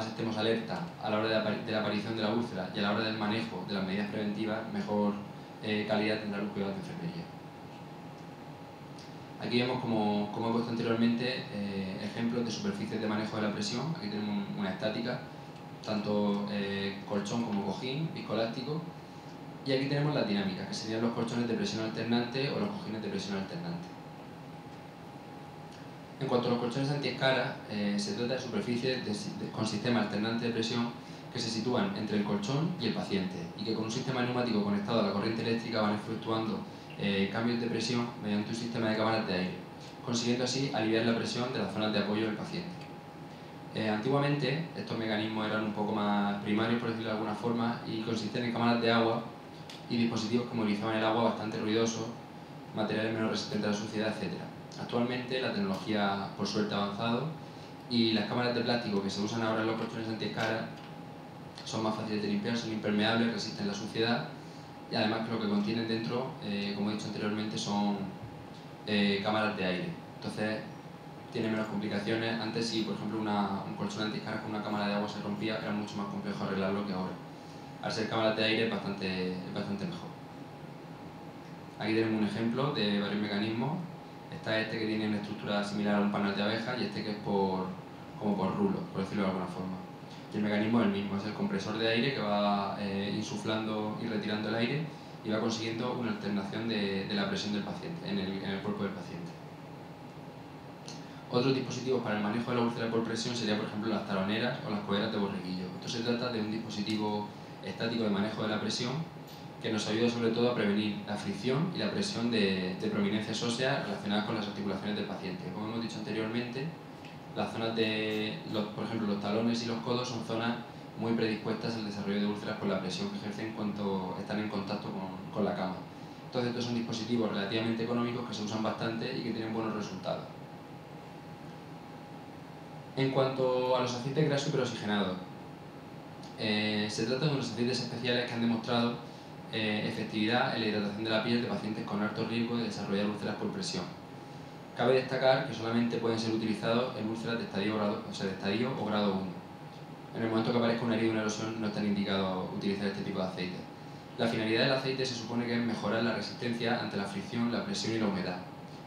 estemos alerta a la hora de la aparición de la úlcera y a la hora del manejo de las medidas preventivas, mejor calidad tendrá los cuidados de enfermería. Aquí vemos, como he puesto anteriormente, ejemplos de superficies de manejo de la presión. Aquí tenemos una estática, tanto colchón como cojín, viscoelástico. Y aquí tenemos las dinámicas, que serían los colchones de presión alternante o los cojines de presión alternante. En cuanto a los colchones antiescaras, se trata de superficies con sistema alternante de presión que se sitúan entre el colchón y el paciente y que con un sistema neumático conectado a la corriente eléctrica van efectuando cambios de presión mediante un sistema de cámaras de aire, consiguiendo así aliviar la presión de las zonas de apoyo del paciente. Antiguamente estos mecanismos eran un poco más primarios, por decirlo de alguna forma, y consistían en cámaras de agua y dispositivos que movilizaban el agua bastante ruidosos, materiales menos resistentes a la suciedad, etc. Actualmente la tecnología, por suerte, ha avanzado y las cámaras de plástico que se usan ahora en los colchones antiescaras son más fáciles de limpiar, son impermeables, resisten la suciedad y además que lo que contienen dentro, como he dicho anteriormente, son cámaras de aire. Entonces tiene menos complicaciones. Antes si por ejemplo un colchón antiescaras con una cámara de agua se rompía, era mucho más complejo arreglarlo que ahora. Al ser cámaras de aire es bastante mejor. Aquí tenemos un ejemplo de varios mecanismos. Está este que tiene una estructura similar a un panel de abejas y este que es como por rulo, por decirlo de alguna forma. Y el mecanismo es el mismo, es el compresor de aire que va insuflando y retirando el aire y va consiguiendo una alternación de la presión del paciente, en el cuerpo del paciente. Otros dispositivos para el manejo de la úlcera por presión serían, por ejemplo, las taloneras o las coderas de borreguillo. Esto se trata de un dispositivo estático de manejo de la presión que nos ayuda sobre todo a prevenir la fricción y la presión de prominencias óseas relacionadas con las articulaciones del paciente. Como hemos dicho anteriormente, las zonas por ejemplo, los talones y los codos son zonas muy predispuestas al desarrollo de úlceras por la presión que ejercen cuando están en contacto con la cama. Entonces, estos son dispositivos relativamente económicos que se usan bastante y que tienen buenos resultados. En cuanto a los aceites grasos hiperoxigenados, se trata de unos aceites especiales que han demostrado efectividad en la hidratación de la piel de pacientes con alto riesgo de desarrollar úlceras por presión. Cabe destacar que solamente pueden ser utilizados en úlceras de estadio o grado 1. En el momento que aparezca una herida o una erosión no están indicados utilizar este tipo de aceite. La finalidad del aceite se supone que es mejorar la resistencia ante la fricción, la presión y la humedad,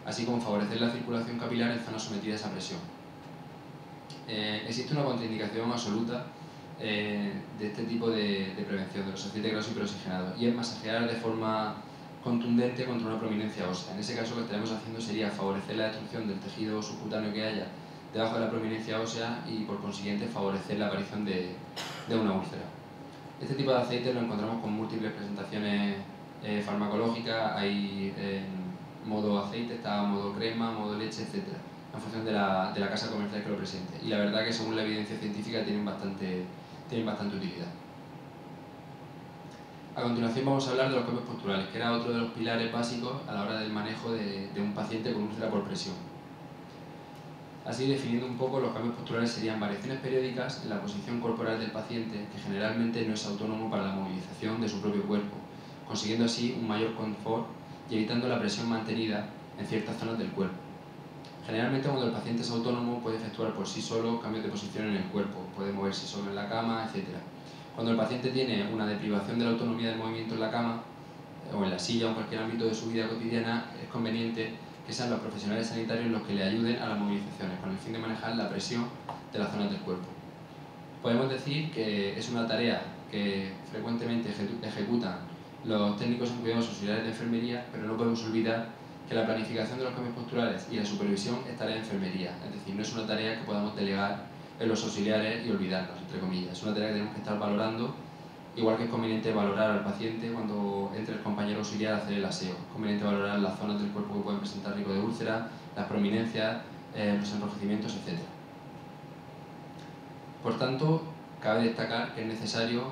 así como favorecer la circulación capilar en zonas sometidas a presión. Existe una contraindicación absoluta de este tipo de prevención de los aceites grasos hiperoxigenados y es masajear de forma contundente contra una prominencia ósea. En ese caso lo que estaremos haciendo sería favorecer la destrucción del tejido subcutáneo que haya debajo de la prominencia ósea y por consiguiente favorecer la aparición de una úlcera. Este tipo de aceite lo encontramos con múltiples presentaciones farmacológicas. Hay modo aceite, está modo crema, modo leche, etc. En función de la casa comercial que lo presente. Y la verdad que según la evidencia científica tienen bastante utilidad. A continuación vamos a hablar de los cambios posturales, que era otro de los pilares básicos a la hora del manejo de un paciente con úlcera por presión. Así, definiendo un poco, los cambios posturales serían variaciones periódicas en la posición corporal del paciente, que generalmente no es autónomo para la movilización de su propio cuerpo, consiguiendo así un mayor confort y evitando la presión mantenida en ciertas zonas del cuerpo. Generalmente cuando el paciente es autónomo puede efectuar por sí solo cambios de posición en el cuerpo, puede moverse solo en la cama, etc. Cuando el paciente tiene una deprivación de la autonomía del movimiento en la cama o en la silla o en cualquier ámbito de su vida cotidiana, es conveniente que sean los profesionales sanitarios los que le ayuden a las movilizaciones con el fin de manejar la presión de las zonas del cuerpo. Podemos decir que es una tarea que frecuentemente ejecutan los técnicos en cuidados auxiliares de enfermería, pero no podemos olvidar que la planificación de los cambios posturales y la supervisión es tarea de enfermería, es decir, no es una tarea que podamos delegar en los auxiliares y olvidarnos, entre comillas. Es una tarea que tenemos que estar valorando, igual que es conveniente valorar al paciente cuando entre el compañero auxiliar a hacer el aseo. Es conveniente valorar las zonas del cuerpo que pueden presentar riesgo de úlcera, las prominencias, los enrojecimientos, etc. Por tanto, cabe destacar que es necesario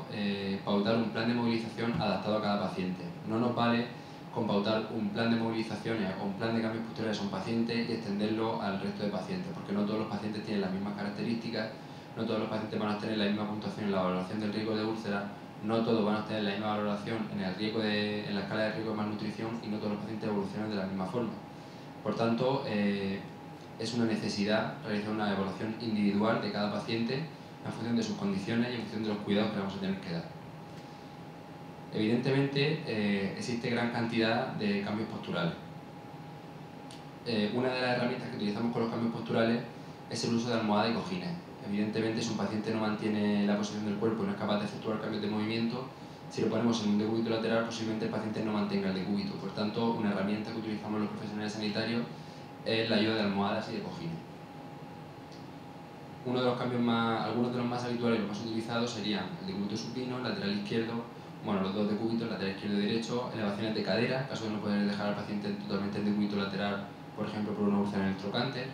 pautar un plan de movilización adaptado a cada paciente. No nos vale con pautar un plan de movilizaciones o un plan de cambios posturales a un paciente y extenderlo al resto de pacientes, porque no todos los pacientes tienen las mismas características, no todos los pacientes van a tener la misma puntuación en la valoración del riesgo de úlcera, no todos van a tener la misma valoración en la escala de riesgo de malnutrición y no todos los pacientes evolucionan de la misma forma. Por tanto, es una necesidad realizar una evaluación individual de cada paciente en función de sus condiciones y en función de los cuidados que vamos a tener que dar. Evidentemente, existe gran cantidad de cambios posturales. Una de las herramientas que utilizamos con los cambios posturales es el uso de almohada y cojines. Evidentemente, si un paciente no mantiene la posición del cuerpo y no es capaz de efectuar cambios de movimiento, si lo ponemos en un decúbito lateral, posiblemente el paciente no mantenga el decúbito. Por tanto, una herramienta que utilizamos los profesionales sanitarios es la ayuda de almohadas y de cojines. Algunos de los más habituales y los más utilizados serían el decúbito supino, lateral izquierdo, los dos decúbitos, lateral izquierdo y derecho, elevaciones de cadera, en caso de no poder dejar al paciente totalmente en decúbito lateral, por ejemplo, por una úlcera en el trocánter,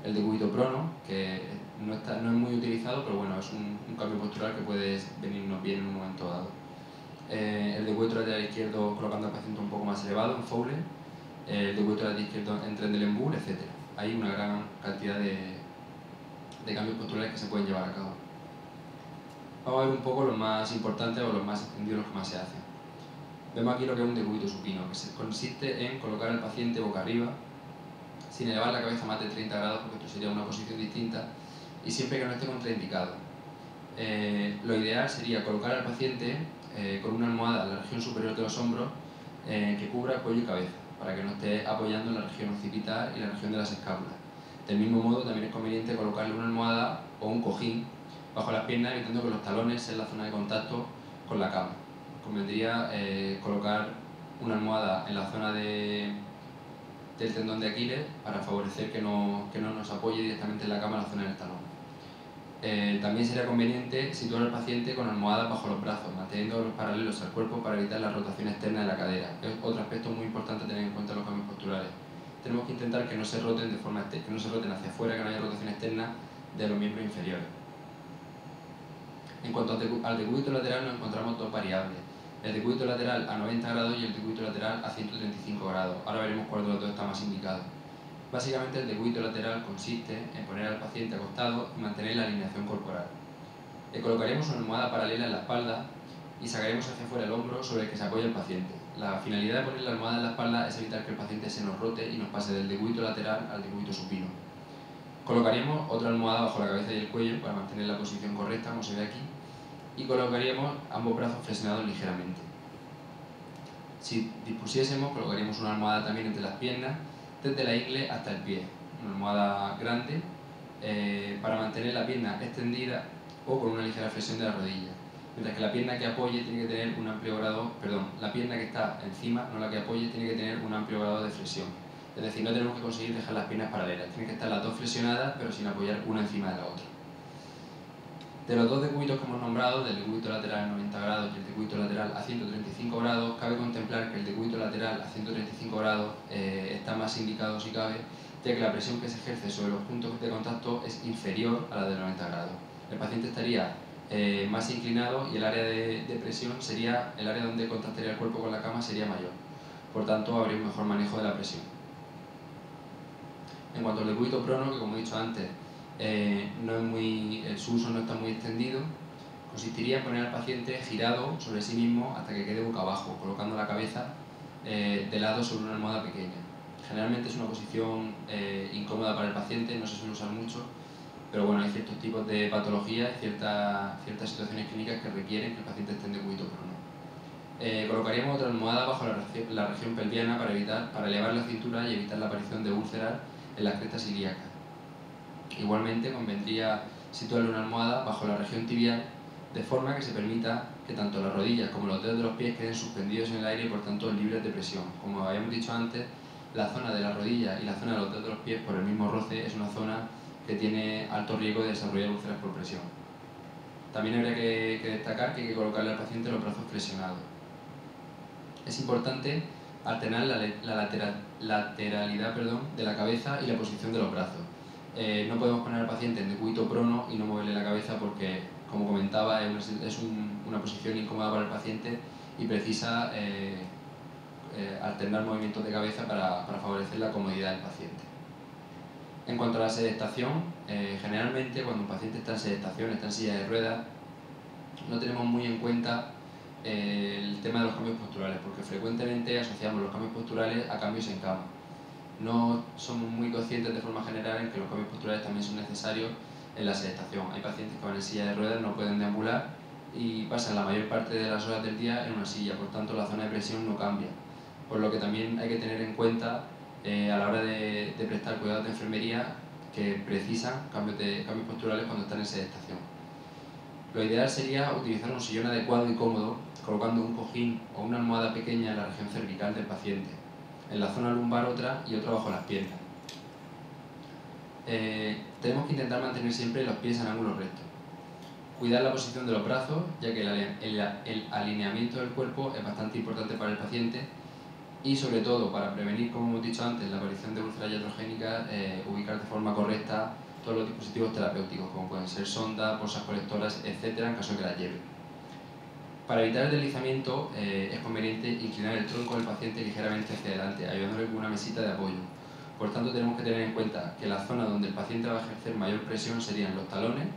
el decúbito prono, que no es muy utilizado, pero bueno, es un cambio postural que puede venirnos bien en un momento dado. El decúbito lateral izquierdo colocando al paciente un poco más elevado, en Fowler, el decúbito lateral izquierdo en Trendelenburg, etc. Hay una gran cantidad de cambios posturales que se pueden llevar a cabo. Vamos a ver un poco los más importantes o los más extendidos, los que más se hacen. Vemos aquí lo que es un decúbito supino, que consiste en colocar al paciente boca arriba, sin elevar la cabeza más de 30 grados, porque esto sería una posición distinta, y siempre que no esté contraindicado. Lo ideal sería colocar al paciente con una almohada en la región superior de los hombros que cubra cuello y cabeza, para que no esté apoyando en la región occipital y la región de las escápulas. Del mismo modo, también es conveniente colocarle una almohada o un cojín bajo las piernas, evitando que los talones sean la zona de contacto con la cama. Convendría colocar una almohada en la zona del tendón de Aquiles para favorecer que no nos apoye directamente en la cama en la zona del talón. También sería conveniente situar al paciente con almohadas bajo los brazos, manteniéndolos paralelos al cuerpo para evitar la rotación externa de la cadera. Es otro aspecto muy importante a tener en cuenta en los cambios posturales. Tenemos que intentar que no se roten de forma que no se roten hacia afuera, que no haya rotación externa de los miembros inferiores. En cuanto al decúbito lateral, nos encontramos dos variables: el decúbito lateral a 90 grados y el decúbito lateral a 135 grados. Ahora veremos cuál de los dos está más indicado. Básicamente, el decúbito lateral consiste en poner al paciente acostado y mantener la alineación corporal. Le colocaremos una almohada paralela en la espalda y sacaremos hacia afuera el hombro sobre el que se apoya el paciente. La finalidad de poner la almohada en la espalda es evitar que el paciente se nos rote y nos pase del decúbito lateral al decúbito supino. Colocaríamos otra almohada bajo la cabeza y el cuello para mantener la posición correcta, como se ve aquí, y colocaríamos ambos brazos flexionados ligeramente. Si dispusiésemos, colocaríamos una almohada también entre las piernas, desde la ingle hasta el pie, una almohada grande para mantener la pierna extendida o con una ligera flexión de la rodilla, mientras que la pierna que apoye tiene que tener un amplio grado, la pierna que está encima, no la que apoye, tiene que tener un amplio grado de flexión. Es decir, no tenemos que conseguir dejar las piernas paralelas, tienen que estar las dos flexionadas pero sin apoyar una encima de la otra. De los dos decúbitos que hemos nombrado, del decúbito lateral a 90 grados y el decúbito lateral a 135 grados, cabe contemplar que el decúbito lateral a 135 grados está más indicado si cabe, ya que la presión que se ejerce sobre los puntos de contacto es inferior a la de 90 grados. El paciente estaría más inclinado y el área de presión sería, el área donde contactaría el cuerpo con la cama sería mayor. Por tanto, habría un mejor manejo de la presión. En cuanto al decúbito prono, que como he dicho antes, su uso no está muy extendido, consistiría en poner al paciente girado sobre sí mismo hasta que quede boca abajo, colocando la cabeza de lado sobre una almohada pequeña. Generalmente es una posición incómoda para el paciente, no se suele usar mucho, pero bueno, hay ciertos tipos de patologías y ciertas situaciones clínicas que requieren que el paciente esté en decúbito prono. Colocaríamos otra almohada bajo la región pelviana para elevar la cintura y evitar la aparición de úlceras en las crestas ilíacas. Igualmente convendría situarle una almohada bajo la región tibial de forma que se permita que tanto las rodillas como los dedos de los pies queden suspendidos en el aire y por tanto libres de presión. Como habíamos dicho antes, la zona de las rodillas y la zona de los dedos de los pies por el mismo roce es una zona que tiene alto riesgo de desarrollar úlceras por presión. También habría que destacar que hay que colocarle al paciente los brazos flexionados. Es importante alternar la lateralidad de la cabeza y la posición de los brazos. No podemos poner al paciente en decúbito prono y no moverle la cabeza porque, como comentaba, es una posición incómoda para el paciente y precisa alternar movimientos de cabeza para favorecer la comodidad del paciente. En cuanto a la sedestación, generalmente cuando un paciente está en sedestación, está en silla de ruedas, no tenemos muy en cuenta el tema de los cambios posturales, porque frecuentemente asociamos los cambios posturales a cambios en cama. No somos muy conscientes de forma general en que los cambios posturales también son necesarios en la sedestación. Hay pacientes que van en silla de ruedas, no pueden deambular y pasan la mayor parte de las horas del día en una silla, por tanto la zona de presión no cambia. Por lo que también hay que tener en cuenta a la hora de prestar cuidados de enfermería que precisan cambios posturales cuando están en sedestación. Lo ideal sería utilizar un sillón adecuado y cómodo, colocando un cojín o una almohada pequeña en la región cervical del paciente, en la zona lumbar otra y otra bajo las piernas. Tenemos que intentar mantener siempre los pies en ángulo recto. Cuidar la posición de los brazos, ya que el alineamiento del cuerpo es bastante importante para el paciente y sobre todo para prevenir, como hemos dicho antes, la aparición de úlceras iatrogénicas, ubicar de forma correcta todos los dispositivos terapéuticos, como pueden ser sondas, bolsas colectoras, etcétera, en caso de que las lleve. Para evitar el deslizamiento es conveniente inclinar el tronco del paciente ligeramente hacia adelante, ayudándole con una mesita de apoyo. Por tanto, tenemos que tener en cuenta que la zona donde el paciente va a ejercer mayor presión serían los talones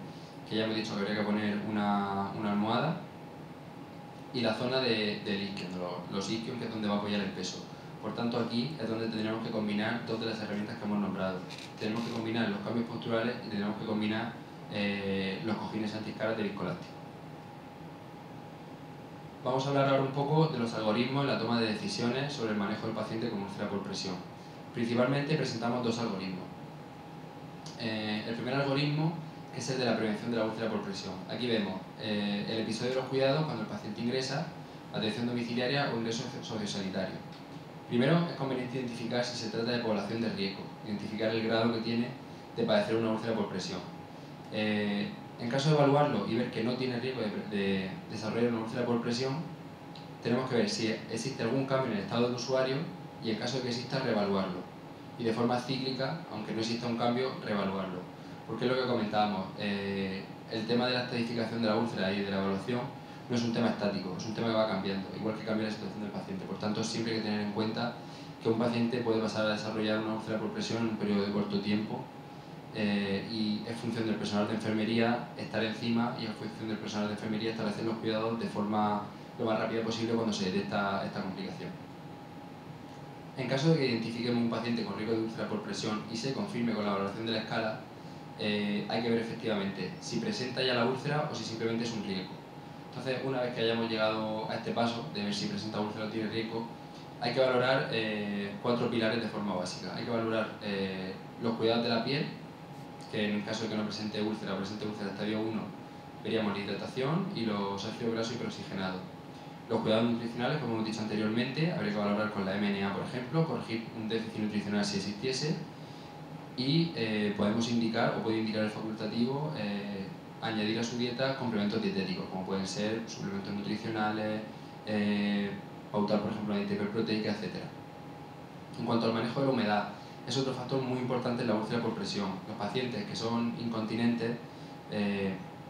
que ya hemos dicho que habría que poner una almohada, y la zona del isquion, los isquion, que es donde va a apoyar el peso. Por tanto, aquí es donde tendremos que combinar dos de las herramientas que hemos nombrado. Tenemos que combinar los cambios posturales y tenemos que combinar los cojines antiescalas de viscoelástico. Vamos a hablar ahora un poco de los algoritmos en la toma de decisiones sobre el manejo del paciente con úlcera por presión. Principalmente presentamos dos algoritmos. El primer algoritmo, que es el de la prevención de la úlcera por presión. Aquí vemos el episodio de los cuidados cuando el paciente ingresa, atención domiciliaria o ingreso sociosanitario. Primero, es conveniente identificar si se trata de población de riesgo, identificar el grado que tiene de padecer una úlcera por presión. En caso de evaluarlo y ver que no tiene riesgo de desarrollar una úlcera por presión, tenemos que ver si existe algún cambio en el estado del usuario y en caso de que exista, reevaluarlo. Y de forma cíclica, aunque no exista un cambio, reevaluarlo. Porque es lo que comentábamos, el tema de la estadificación de la úlcera y de la evaluación no es un tema estático, es un tema que va cambiando, igual que cambia la situación del paciente. Por tanto, siempre hay que tener en cuenta que un paciente puede pasar a desarrollar una úlcera por presión en un periodo de corto tiempo, y es función del personal de enfermería estar encima y es función del personal de enfermería establecer los cuidados de forma lo más rápida posible cuando se detecta esta complicación. En caso de que identifiquemos un paciente con riesgo de úlcera por presión y se confirme con la valoración de la escala, hay que ver efectivamente si presenta ya la úlcera o si simplemente es un riesgo. Entonces, una vez que hayamos llegado a este paso de ver si presenta úlcera o tiene riesgo, hay que valorar 4 pilares de forma básica. Hay que valorar los cuidados de la piel, que en el caso de que no presente úlcera o presente úlcera estadio 1, veríamos la hidratación y los ácidos grasos hiperoxigenados. Los cuidados nutricionales, como hemos dicho anteriormente, habría que valorar con la MNA, por ejemplo, corregir un déficit nutricional si existiese, y podemos indicar, o puede indicar el facultativo, añadir a su dieta complementos dietéticos, como pueden ser suplementos nutricionales, pautar, por ejemplo, una dieta hiperproteica, etc. En cuanto al manejo de la humedad, es otro factor muy importante en la úlcera por presión. Los pacientes que son incontinentes,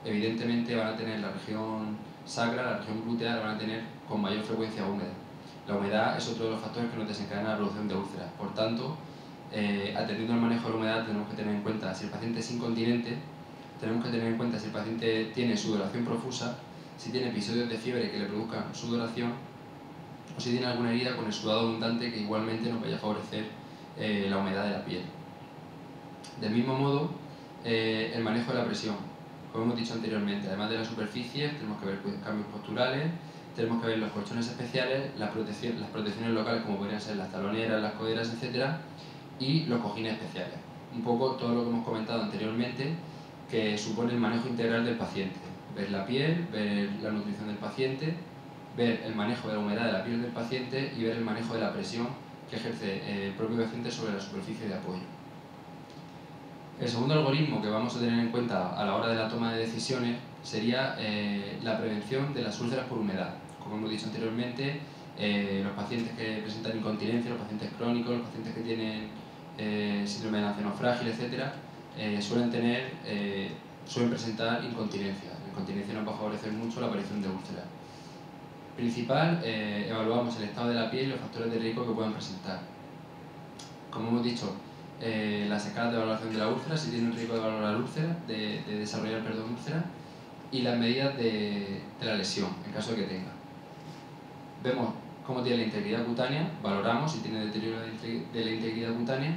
evidentemente van a tener la región sacra, la región glútea, la van a tener con mayor frecuencia húmeda. La humedad es otro de los factores que nos desencadena la producción de úlceras. Por tanto, atendiendo al manejo de la humedad, tenemos que tener en cuenta si el paciente es incontinente, tenemos que tener en cuenta si el paciente tiene sudoración profusa, si tiene episodios de fiebre que le produzcan sudoración, o si tiene alguna herida con el sudado abundante que igualmente nos vaya a favorecer la humedad de la piel. Del mismo modo, el manejo de la presión. Como hemos dicho anteriormente, además de la superficie, tenemos que ver cambios posturales, tenemos que ver los colchones especiales, las protecciones locales como podrían ser las taloneras, las coderas, etc. y los cojines especiales. Un poco todo lo que hemos comentado anteriormente, que supone el manejo integral del paciente. Ver la piel, ver la nutrición del paciente, ver el manejo de la humedad de la piel del paciente y ver el manejo de la presión que ejerce el propio paciente sobre la superficie de apoyo. El segundo algoritmo que vamos a tener en cuenta a la hora de la toma de decisiones sería la prevención de las úlceras por humedad. Como hemos dicho anteriormente, los pacientes que presentan incontinencia, los pacientes crónicos, los pacientes que tienen síndrome de anciano frágil, etc., suelen presentar incontinencia. La incontinencia nos va a favorecer mucho la aparición de úlceras. Principal, evaluamos el estado de la piel y los factores de riesgo que puedan presentar. Como hemos dicho, las escalas de valoración de la úlcera, si tiene un riesgo de valorar úlcera, de desarrollar úlcera, y las medidas de la lesión, en caso de que tenga. Vemos cómo tiene la integridad cutánea, valoramos si tiene deterioro de la integridad cutánea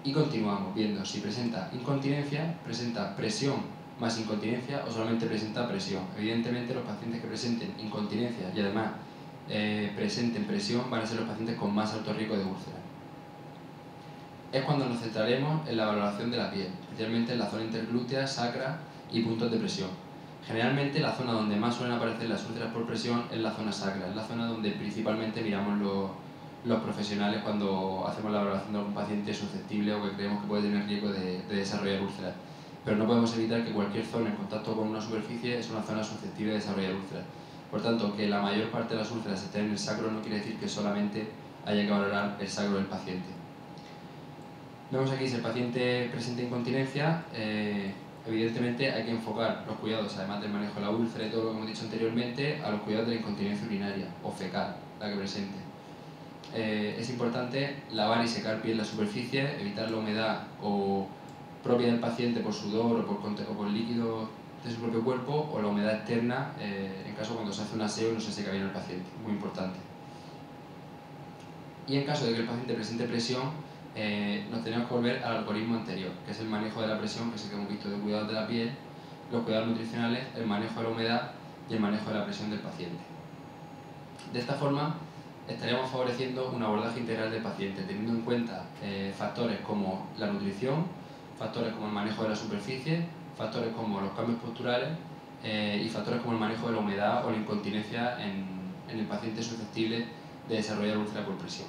y continuamos viendo si presenta incontinencia, presenta presión más incontinencia o solamente presenta presión. Evidentemente los pacientes que presenten incontinencia y además presenten presión van a ser los pacientes con más alto riesgo de úlcera. Es cuando nos centraremos en la valoración de la piel, especialmente en la zona interglútea, sacra y puntos de presión. Generalmente la zona donde más suelen aparecer las úlceras por presión es la zona sacra, es la zona donde principalmente miramos los profesionales cuando hacemos la valoración de algún paciente susceptible o que creemos que puede tener riesgo de desarrollar úlceras. Pero no podemos evitar que cualquier zona en contacto con una superficie es una zona susceptible de desarrollar úlceras. Por tanto, que la mayor parte de las úlceras estén en el sacro no quiere decir que solamente haya que valorar el sacro del paciente. Vemos aquí si el paciente presenta incontinencia, evidentemente hay que enfocar los cuidados, además del manejo de la úlcera y todo lo que hemos dicho anteriormente, a los cuidados de la incontinencia urinaria o fecal, la que presente. Es importante lavar y secar bien la superficie, evitar la humedad o propia del paciente por sudor o por líquido de su propio cuerpo, o la humedad externa en caso cuando se hace un aseo y no se seca bien el paciente, muy importante. Y en caso de que el paciente presente presión, nos tenemos que volver al algoritmo anterior, que es el manejo de la presión, que es el que hemos visto de cuidados de la piel, los cuidados nutricionales, el manejo de la humedad y el manejo de la presión del paciente. De esta forma, estaríamos favoreciendo un abordaje integral del paciente, teniendo en cuenta factores como la nutrición, factores como el manejo de la superficie, factores como los cambios posturales y factores como el manejo de la humedad o la incontinencia en el paciente susceptible de desarrollar úlcera por presión.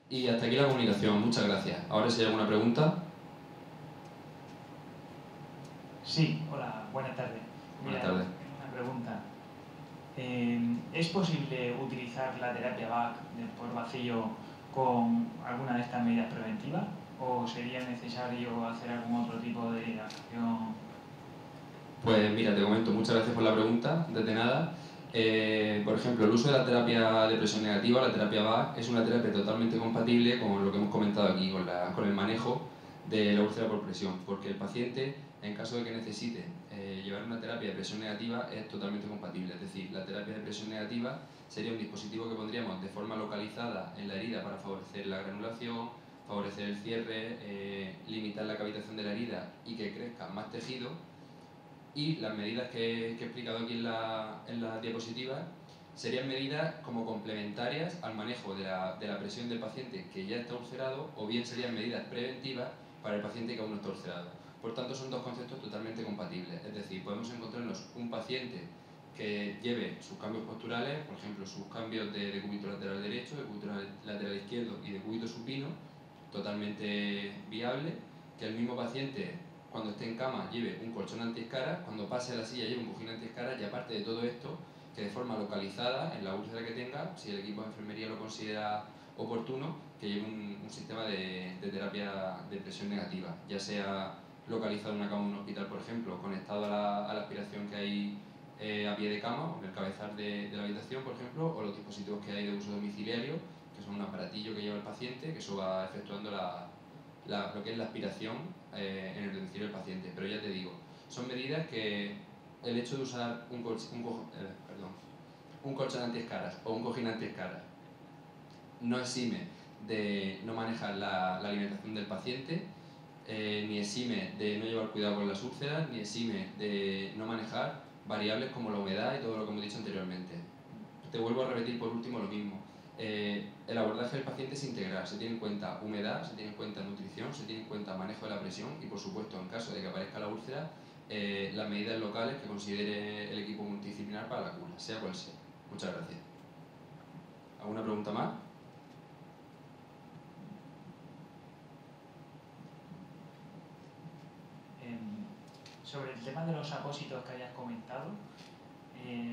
Y hasta aquí la comunicación, muchas gracias. Ahora si hay alguna pregunta. Sí, hola, buenas tardes. Buenas tardes. Una pregunta. ¿Es posible utilizar la terapia VAC por vacío con alguna de estas medidas preventivas? ¿O sería necesario hacer algún otro tipo de acción? Pues mira, te comento, muchas gracias por la pregunta, desde nada. Por ejemplo, el uso de la terapia de presión negativa, la terapia VAC, es una terapia totalmente compatible con lo que hemos comentado aquí, con el manejo de la úlcera por presión, porque el paciente, en caso de que necesite llevar una terapia de presión negativa, es totalmente compatible. Es decir, la terapia de presión negativa sería un dispositivo que pondríamos de forma localizada en la herida para favorecer la granulación, favorecer el cierre, limitar la cavitación de la herida y que crezca más tejido. Y las medidas que he explicado aquí en la diapositiva serían medidas como complementarias al manejo de la presión del paciente que ya está ulcerado, o bien serían medidas preventivas para el paciente que aún no está ulcerado. Por tanto, son dos conceptos totalmente compatibles. Es decir, podemos encontrarnos un paciente que lleve sus cambios posturales, por ejemplo, sus cambios de decúbito lateral derecho, de decúbito lateral izquierdo y de decúbito supino, totalmente viable, que el mismo paciente cuando esté en cama lleve un colchón antiescaras, cuando pase a la silla lleve un cojín antiescaras, y aparte de todo esto, que de forma localizada en la úlcera que tenga, si el equipo de enfermería lo considera oportuno, que lleve un sistema de terapia de presión negativa, ya sea localizado en una cama de un hospital, por ejemplo, conectado a la aspiración que hay a pie de cama, o en el cabezal de la habitación, por ejemplo, o los dispositivos que hay de uso domiciliario, que son un aparatillo que lleva el paciente, que eso va efectuando lo que es la aspiración en el domicilio del paciente. Pero ya te digo, son medidas que el hecho de usar un colchón antiescaras o un cojín antiescaras no exime de no manejar la alimentación del paciente, ni exime de no llevar cuidado con las úlceras, ni exime de no manejar variables como la humedad y todo lo que hemos dicho anteriormente. Te vuelvo a repetir por último lo mismo. El abordaje del paciente es integral, se tiene en cuenta humedad, se tiene en cuenta nutrición, se tiene en cuenta manejo de la presión y, por supuesto, en caso de que aparezca la úlcera, las medidas locales que considere el equipo multidisciplinar para la cura, sea cual sea. Muchas gracias. ¿Alguna pregunta más? Sobre el tema de los apósitos que hayas comentado,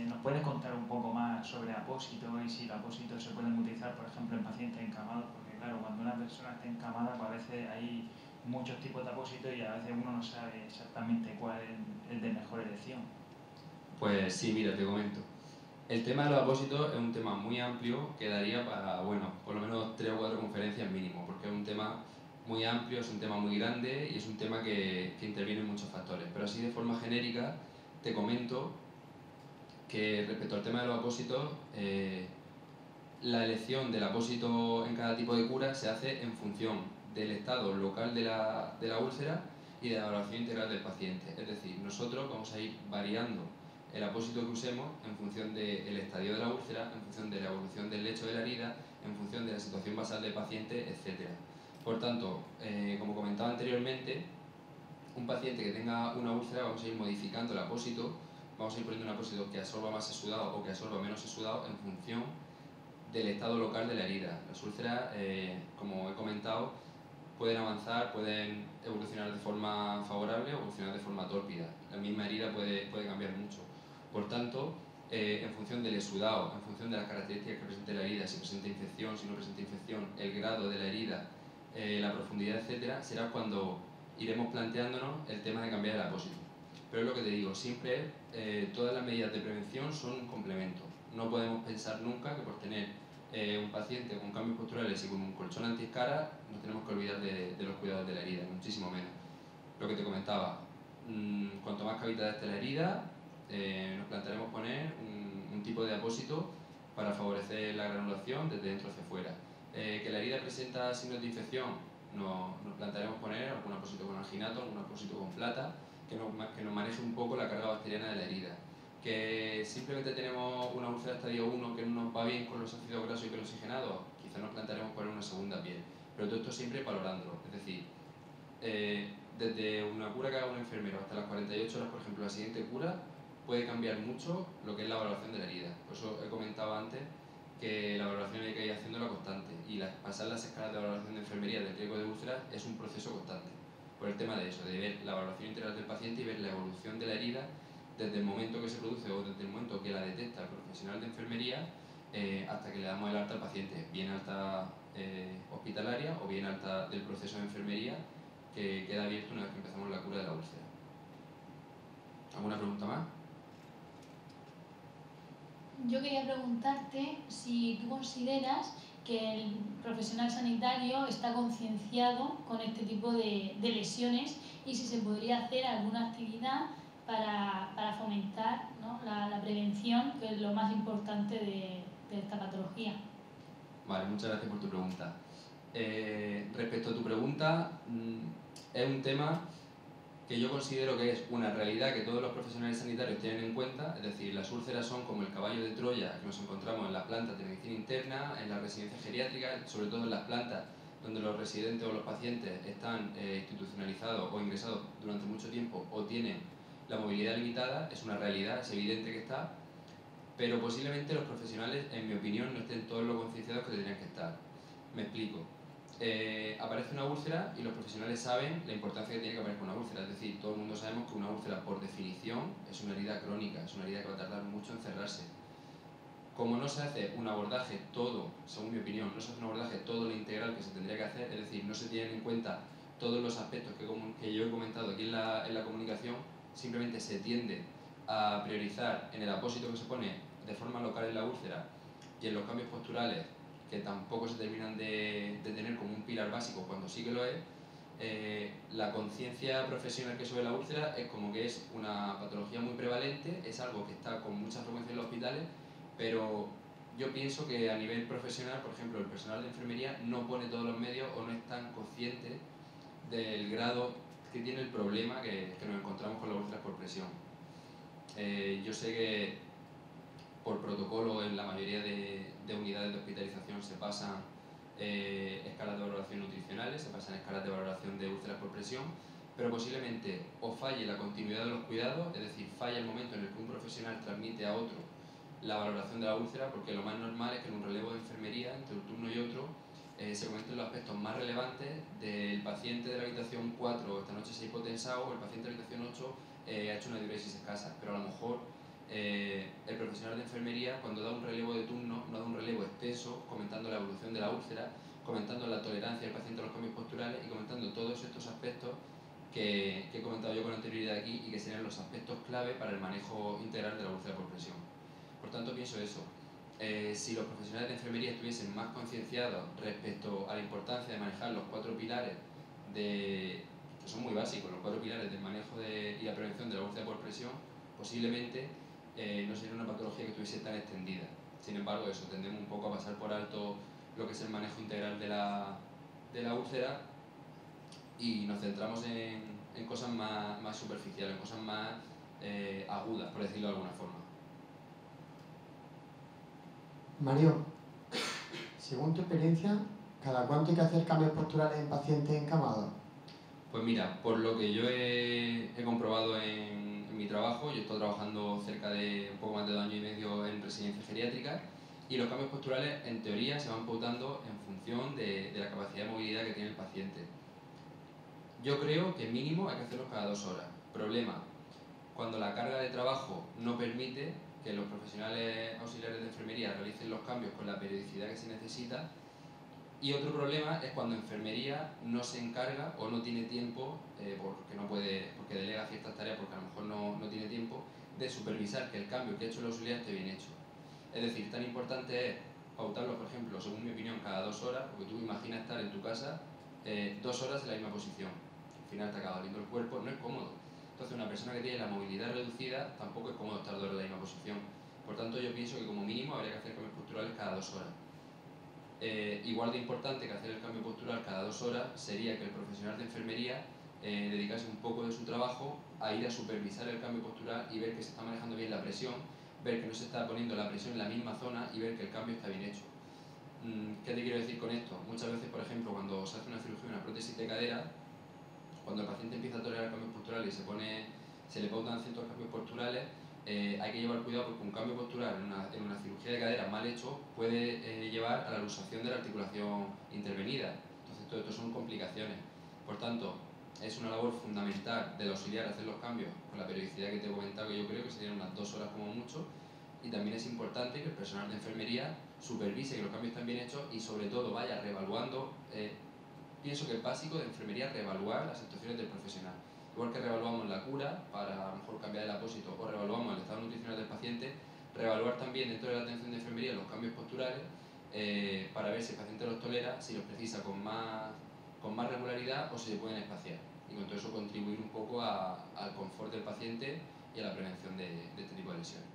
¿nos puedes contar un poco más sobre apósitos y si los apósitos se pueden utilizar, por ejemplo, en pacientes encamados? Porque claro, cuando una persona está encamada, pues a veces hay muchos tipos de apósitos y a veces uno no sabe exactamente cuál es el de mejor elección. Pues sí, mira, te comento. El tema de los apósitos es un tema muy amplio que daría para, bueno, por lo menos 3 o 4 conferencias mínimo, porque es un tema muy amplio, es un tema muy grande y es un tema que interviene en muchos factores. Pero así de forma genérica te comento que respecto al tema de los apósitos, la elección del apósito en cada tipo de cura se hace en función del estado local de la úlcera y de la evaluación integral del paciente. Es decir, nosotros vamos a ir variando el apósito que usemos en función del estadio de la úlcera, en función de la evolución del lecho de la herida, en función de la situación basal del paciente, etc. Por tanto, como comentaba anteriormente, un paciente que tenga una úlcera vamos a ir modificando el apósito, vamos a ir poniendo un apósito que absorba más exudado o que absorba menos exudado en función del estado local de la herida. Las úlceras, como he comentado, pueden avanzar, pueden evolucionar de forma favorable o evolucionar de forma tórpida. La misma herida puede cambiar mucho. Por tanto, en función del exudado, en función de las características que presente la herida, si presenta infección, si no presenta infección, el grado de la herida, la profundidad, etcétera, será cuando iremos planteándonos el tema de cambiar el apósito. Pero es lo que te digo, siempre todas las medidas de prevención son un complemento. No podemos pensar nunca que por tener un paciente con cambios posturales y con un colchón antiescara nos tenemos que olvidar de los cuidados de la herida, muchísimo menos. Lo que te comentaba, cuanto más cavitada esté la herida, nos plantearemos poner un tipo de apósito para favorecer la granulación desde dentro hacia afuera. Que la herida presenta signos de infección, nos plantearemos poner algún apósito con alginato, algún apósito con plata, que nos maneje un poco la carga bacteriana de la herida. Que simplemente tenemos una úlcera estadio 1 que no nos va bien con los ácidos grasos hiperoxigenados, quizás nos plantearemos poner una segunda piel. Pero todo esto siempre valorándolo, es decir, desde una cura que haga un enfermero hasta las 48 horas, por ejemplo, la siguiente cura, puede cambiar mucho lo que es la valoración de la herida. Por eso he comentado antes que la valoración hay que ir haciéndola constante y pasar las escalas de valoración de enfermería del riesgo de úlceras es un proceso constante. Por el tema de eso, de ver la valoración integral del paciente y ver la evolución de la herida desde el momento que se produce o desde el momento que la detecta el profesional de enfermería hasta que le damos el alta al paciente, bien alta hospitalaria o bien alta del proceso de enfermería que queda abierto una vez que empezamos la cura de la úlcera. ¿Alguna pregunta más? Yo quería preguntarte si tú consideras que el profesional sanitario está concienciado con este tipo de lesiones y si se podría hacer alguna actividad para fomentar, ¿no?, la prevención, que es lo más importante de esta patología. Vale, muchas gracias por tu pregunta. Respecto a tu pregunta, es un tema que yo considero que es una realidad que todos los profesionales sanitarios tienen en cuenta, es decir, las úlceras son como el caballo de Troya que nos encontramos en las plantas de medicina interna, en las residencias geriátricas, sobre todo en las plantas donde los residentes o los pacientes están institucionalizados o ingresados durante mucho tiempo o tienen la movilidad limitada, es una realidad, es evidente que está, pero posiblemente los profesionales, en mi opinión, no estén todos lo concienciados que tendrían que estar. Me explico. Aparece una úlcera y los profesionales saben la importancia que tiene que aparezca una úlcera, es decir, todo el mundo sabemos que una úlcera por definición es una herida crónica, es una herida que va a tardar mucho en cerrarse. Como no se hace un abordaje todo, según mi opinión, no se hace un abordaje todo lo integral que se tendría que hacer, es decir, no se tienen en cuenta todos los aspectos que yo he comentado aquí en la comunicación, simplemente se tiende a priorizar en el apósito que se pone de forma local en la úlcera y en los cambios posturales que tampoco se terminan de tener como un pilar básico cuando sí que lo es. La conciencia profesional que sobre la úlcera es como que es una patología muy prevalente, es algo que está con mucha frecuencia en los hospitales, pero yo pienso que a nivel profesional, por ejemplo, el personal de enfermería no pone todos los medios o no es tan consciente del grado que tiene el problema que nos encontramos con las úlceras por presión. Yo sé que por protocolo en la mayoría de unidades de hospitalización se pasan escalas de valoración nutricionales, se pasan escalas de valoración de úlceras por presión, pero posiblemente o falle la continuidad de los cuidados, es decir, falla el momento en el que un profesional transmite a otro la valoración de la úlcera, porque lo más normal es que en un relevo de enfermería, entre un turno y otro, se comenten los aspectos más relevantes del paciente de la habitación 4, esta noche se ha hipotensado, o el paciente de la habitación 8 ha hecho una diuresis escasa, pero a lo mejor el profesional de enfermería, cuando da un relevo de turno, no da un relevo extenso comentando la evolución de la úlcera, comentando la tolerancia del paciente a los cambios posturales y comentando todos estos aspectos que he comentado yo con anterioridad aquí y que serían los aspectos clave para el manejo integral de la úlcera por presión. Por tanto, pienso eso. Si los profesionales de enfermería estuviesen más concienciados respecto a la importancia de manejar los 4 pilares que son muy básicos, los 4 pilares del manejo y la prevención de la úlcera por presión, posiblemente no sería una patología que estuviese tan extendida. Sin embargo, eso, tendemos un poco a pasar por alto lo que es el manejo integral de la úlcera y nos centramos en cosas más superficiales, en cosas más agudas, por decirlo de alguna forma. Mario, según tu experiencia, ¿Cada cuánto hay que hacer cambios posturales en pacientes encamados? Pues mira, por lo que yo he comprobado en mi trabajo, yo estoy trabajando cerca de un poco más de 2 años y medio en residencia geriátrica, y los cambios posturales en teoría se van pautando en función de la capacidad de movilidad que tiene el paciente. Yo creo que mínimo hay que hacerlos cada 2 horas. Problema, cuando la carga de trabajo no permite que los profesionales auxiliares de enfermería realicen los cambios con la periodicidad que se necesita. Y otro problema es cuando enfermería no se encarga o no tiene tiempo, porque no puede, porque delega ciertas tareas, porque a lo mejor no tiene tiempo, de supervisar que el cambio que ha hecho el auxiliar esté bien hecho. Es decir, tan importante es pautarlo, por ejemplo, según mi opinión, cada 2 horas, porque tú imaginas estar en tu casa 2 horas en la misma posición. Al final te acaba doliendo el cuerpo, no es cómodo. Entonces, una persona que tiene la movilidad reducida tampoco es cómodo estar 2 horas en la misma posición. Por tanto, yo pienso que como mínimo habría que hacer cambios posturales cada 2 horas. Igual de importante que hacer el cambio postural cada 2 horas sería que el profesional de enfermería dedicase un poco de su trabajo a ir a supervisar el cambio postural y ver que se está manejando bien la presión, ver que no se está poniendo la presión en la misma zona y ver que el cambio está bien hecho. ¿Qué te quiero decir con esto? Muchas veces, por ejemplo, cuando se hace una cirugía, una prótesis de cadera, cuando el paciente empieza a tolerar cambios posturales y se le pautan ciertos cambios posturales, hay que llevar cuidado porque un cambio postural en una cirugía de cadera mal hecho puede llevar a la luxación de la articulación intervenida. Entonces, todo esto son complicaciones. Por tanto, es una labor fundamental del auxiliar hacer los cambios con la periodicidad que te he comentado, que yo creo que serían unas 2 horas como mucho. Y también es importante que el personal de enfermería supervise que los cambios están bien hechos y sobre todo vaya reevaluando. Pienso que es básico de enfermería reevaluar las actuaciones del profesional. Igual que reevaluamos la cura para a lo mejor cambiar el apósito o reevaluamos el estado nutricional del paciente, reevaluar también dentro de la atención de enfermería los cambios posturales para ver si el paciente los tolera, si los precisa con más regularidad o si se pueden espaciar. Y con todo eso contribuir un poco al confort del paciente y a la prevención de este tipo de lesiones.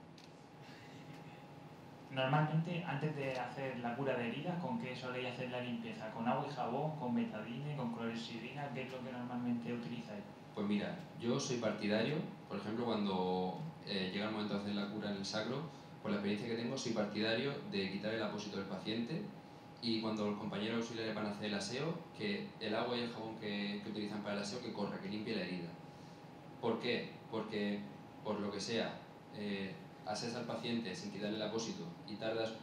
Normalmente, antes de hacer la cura de heridas, ¿con qué soléis hacer la limpieza? ¿Con agua y jabón, con betadine, con clorexidina? ¿Qué es lo que normalmente utilizáis? Pues mira, yo soy partidario, por ejemplo, cuando llega el momento de hacer la cura en el sacro, por la experiencia que tengo, soy partidario de quitar el apósito del paciente y cuando los compañeros auxiliares van a hacer el aseo, que el agua y el jabón que utilizan para el aseo, que corra, que limpie la herida. ¿Por qué? Porque, por lo que sea, aseas al paciente sin quitarle el apósito y tardas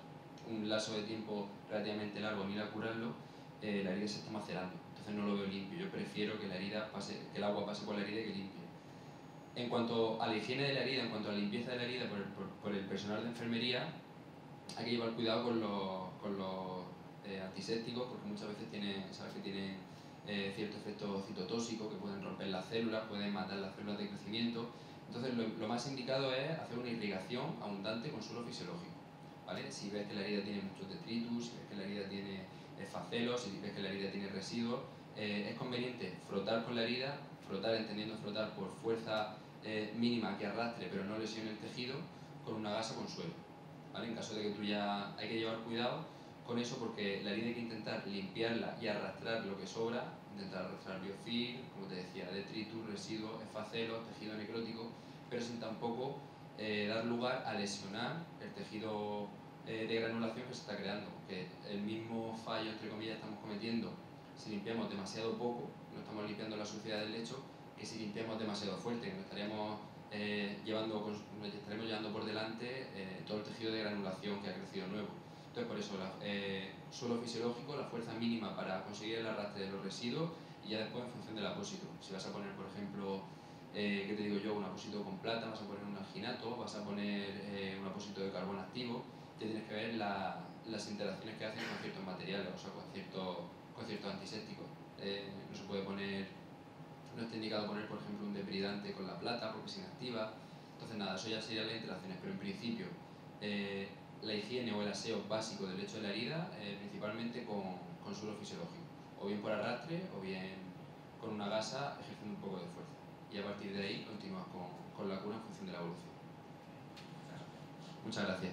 un lapso de tiempo relativamente largo en ir a curarlo, la herida se está macerando. Entonces no lo veo limpio. Yo prefiero que que el agua pase por la herida y que limpie. En cuanto a la higiene de la herida, en cuanto a la limpieza de la herida por el personal de enfermería, hay que llevar cuidado con los antisépticos, porque muchas veces sabes que tienen cierto efecto citotóxico, que pueden romper las células, pueden matar las células de crecimiento. Entonces lo más indicado es hacer una irrigación abundante con suelo fisiológico, ¿vale? Si ves que la herida tiene muchos detritus, si ves que la herida tiene facelos, si ves que la herida tiene residuos, es conveniente frotar con la herida, entendiendo frotar por fuerza mínima que arrastre pero no lesione el tejido, con una gasa con suelo, ¿vale? En caso de que hay que llevar cuidado con eso porque la herida hay que intentar limpiarla y arrastrar lo que sobra, intentar arrastrar biofilm, como te decía, detritus, residuos, facelos, tejido necrótico, pero sin tampoco dar lugar a lesionar el tejido de granulación que se está creando, que el mismo fallo, entre comillas, estamos cometiendo si limpiamos demasiado poco, no estamos limpiando la suciedad del lecho, que si limpiamos demasiado fuerte, que nos estaríamos llevando por delante todo el tejido de granulación que ha crecido nuevo. Entonces, por eso, suelo fisiológico, la fuerza mínima para conseguir el arrastre de los residuos y ya después en función del apósito. Si vas a poner, por ejemplo, ¿qué te digo yo? Un apósito con plata, vas a poner un alginato, vas a poner un apósito de carbón activo, te tienes que ver las interacciones que hacen con ciertos materiales, o sea, con ciertos antisépticos. No se puede poner, no está indicado poner, por ejemplo, un depridante con la plata porque es inactiva. Entonces, nada, eso ya serían las interacciones, pero en principio, la higiene o el aseo básico del lecho de la herida, principalmente con suelo fisiológico, o bien por arrastre o bien con una gasa ejerciendo un poco de fuerza. Y a partir de ahí continúas con la cura en función de la evolución. Muchas gracias.